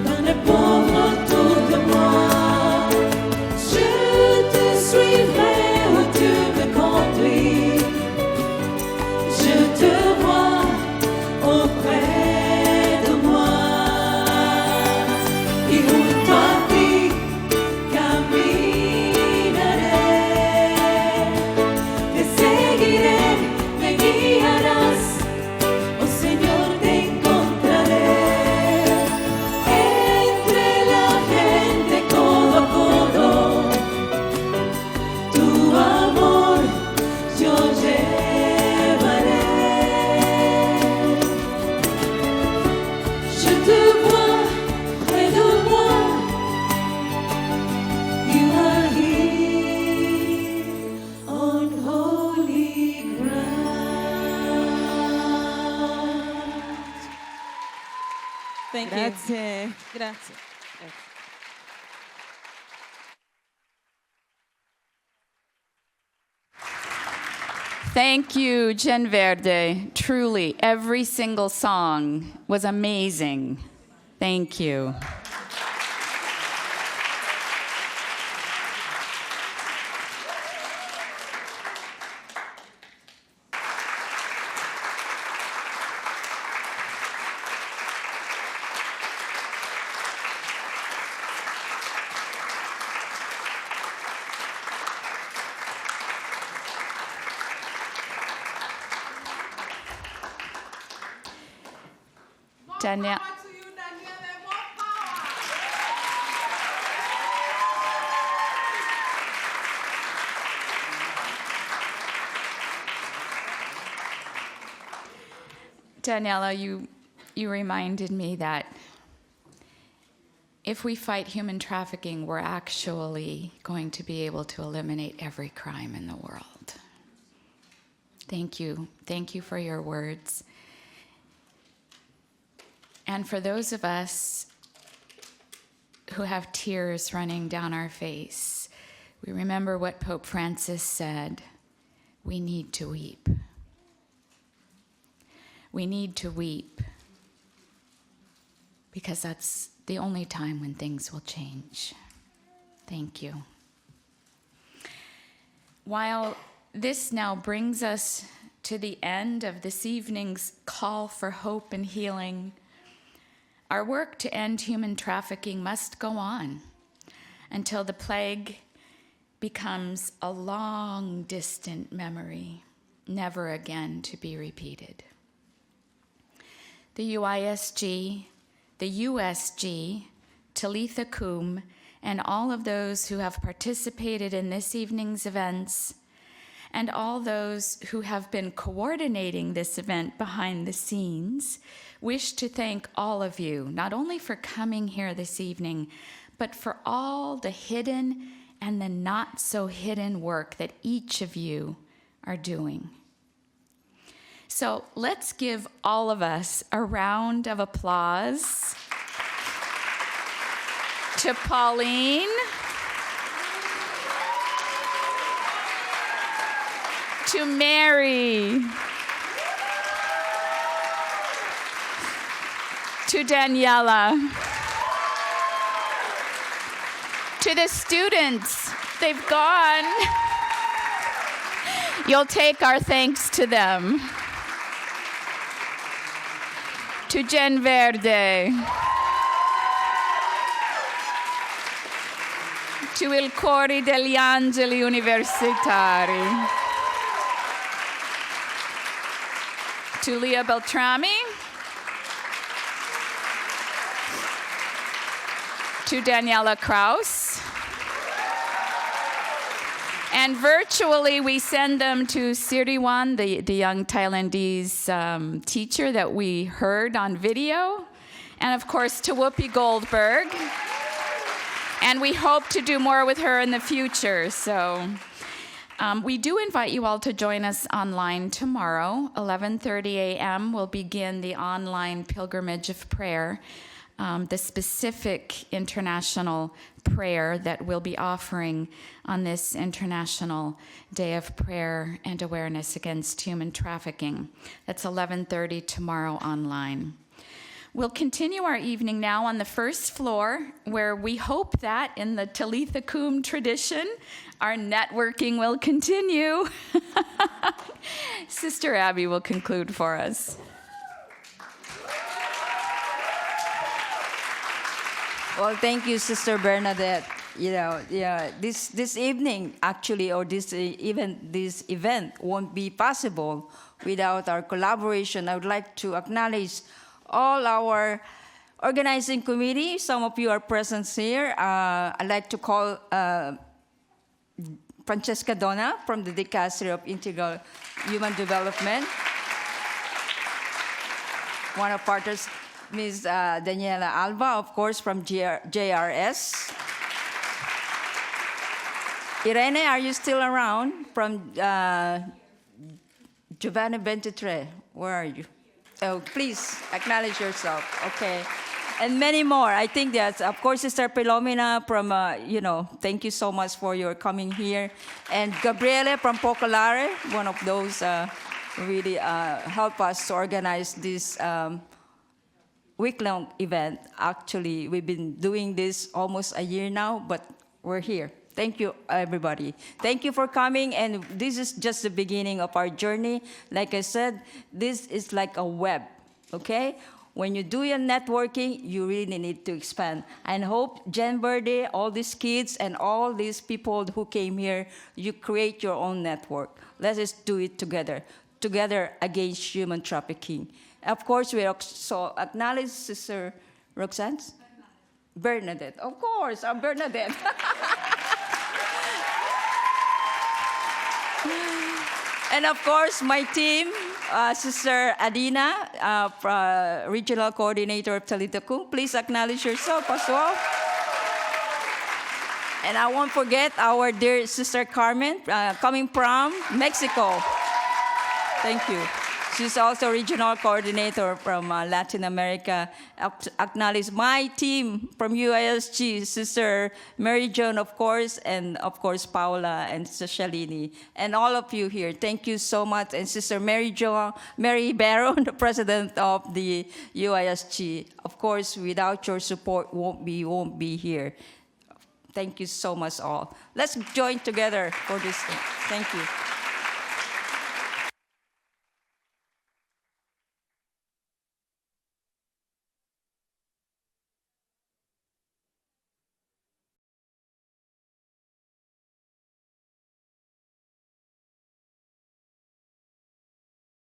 dans les pauvres autour de moi. Je te suivrai où tu me conduis. Je te vois auprès de moi. Y junto a ti caminaré. Te seguiré, me guiarás. Oh Señor, te encontraré. Entre la gente codo a codo, tu amor yo llevaré. Je te vois près de moi. You are here on holy ground. Thank you. Grazie. Grazie. Thank you, Gen Verde. Truly, every single song was amazing. Thank you. Daniela. Daniela, you reminded me that if we fight human trafficking, we're actually going to be able to eliminate every crime in the world. Thank you. Thank you for your words. And for those of us who have tears running down our face, we remember what Pope Francis said: we need to weep. We need to weep because that's the only time when things will change. Thank you. While this now brings us to the end of this evening's call for hope and healing, our work to end human trafficking must go on until the plague becomes a long, distant memory, never again to be repeated. The UISG, the USG, Talitha Kum, and all of those who have participated in this evening's events, and all those who have been coordinating this event behind the scenes, wish to thank all of you, not only for coming here this evening, but for all the hidden and the not so hidden work that each of you are doing. So let's give all of us a round of applause to Pauline, to Mary, to Daniela, to the students. They've gone. You'll take our thanks to them. To Gen Verde. To il Cori degli Angeli Universitari. To Lia Beltrami. To Daniela Krauss. And virtually, we send them to Siriwan, the young Thailandese teacher that we heard on video. And of course, to Whoopi Goldberg. And we hope to do more with her in the future. So we do invite you all to join us online tomorrow. 11:30 a.m. will begin the online pilgrimage of prayer. The specific international prayer that we'll be offering on this International Day of Prayer and Awareness Against Human Trafficking. That's 11:30 tomorrow online. We'll continue our evening now on the first floor, where we hope that in the Talitha Kum tradition, our networking will continue. Sister Abby will conclude for us. Well, thank you, Sister Bernadette. This evening, actually, or this event won't be possible without our collaboration. I would like to acknowledge all our organizing committee. Some of you are present here. I'd like to call Francesca Donna from the Dicastery of Integral Human Development. One of partners, Ms. Daniela Alba, of course, from JRS. Irene, are you still around? From Giovanni 23. Where are you? Oh, please acknowledge yourself. Okay. And many more. I think that's, of course, Sister Pelomina from, thank you so much for your coming here. And Gabriele from Pocolare, one of those really help us to organize this week-long event. Actually, we've been doing this almost a year now, but we're here. Thank you, everybody. Thank you for coming, and this is just the beginning of our journey. Like I said, this is like a web, okay? When you do your networking, you really need to expand. And hope Gen Verde, all these kids, and all these people who came here, you create your own network. Let us do it together against human trafficking. Of course, we also acknowledge Sister Roxanne? Bernadette. Of course, I'm Bernadette. And of course, my team, Sister Adina, Regional Coordinator of Talitha Kum. Please acknowledge yourself as well. And I won't forget our dear Sister Carmen, coming from Mexico. Thank you. She's also Regional Coordinator from Latin America. Acknowledge my team from UISG, Sister Mary Joan, of course, and of course, Paula and Sister Shalini. And all of you here, thank you so much. And Sister Mary Barron, the President of the UISG. Of course, without your support, we won't be here. Thank you so much all. Let's join together for this thing. Thank you.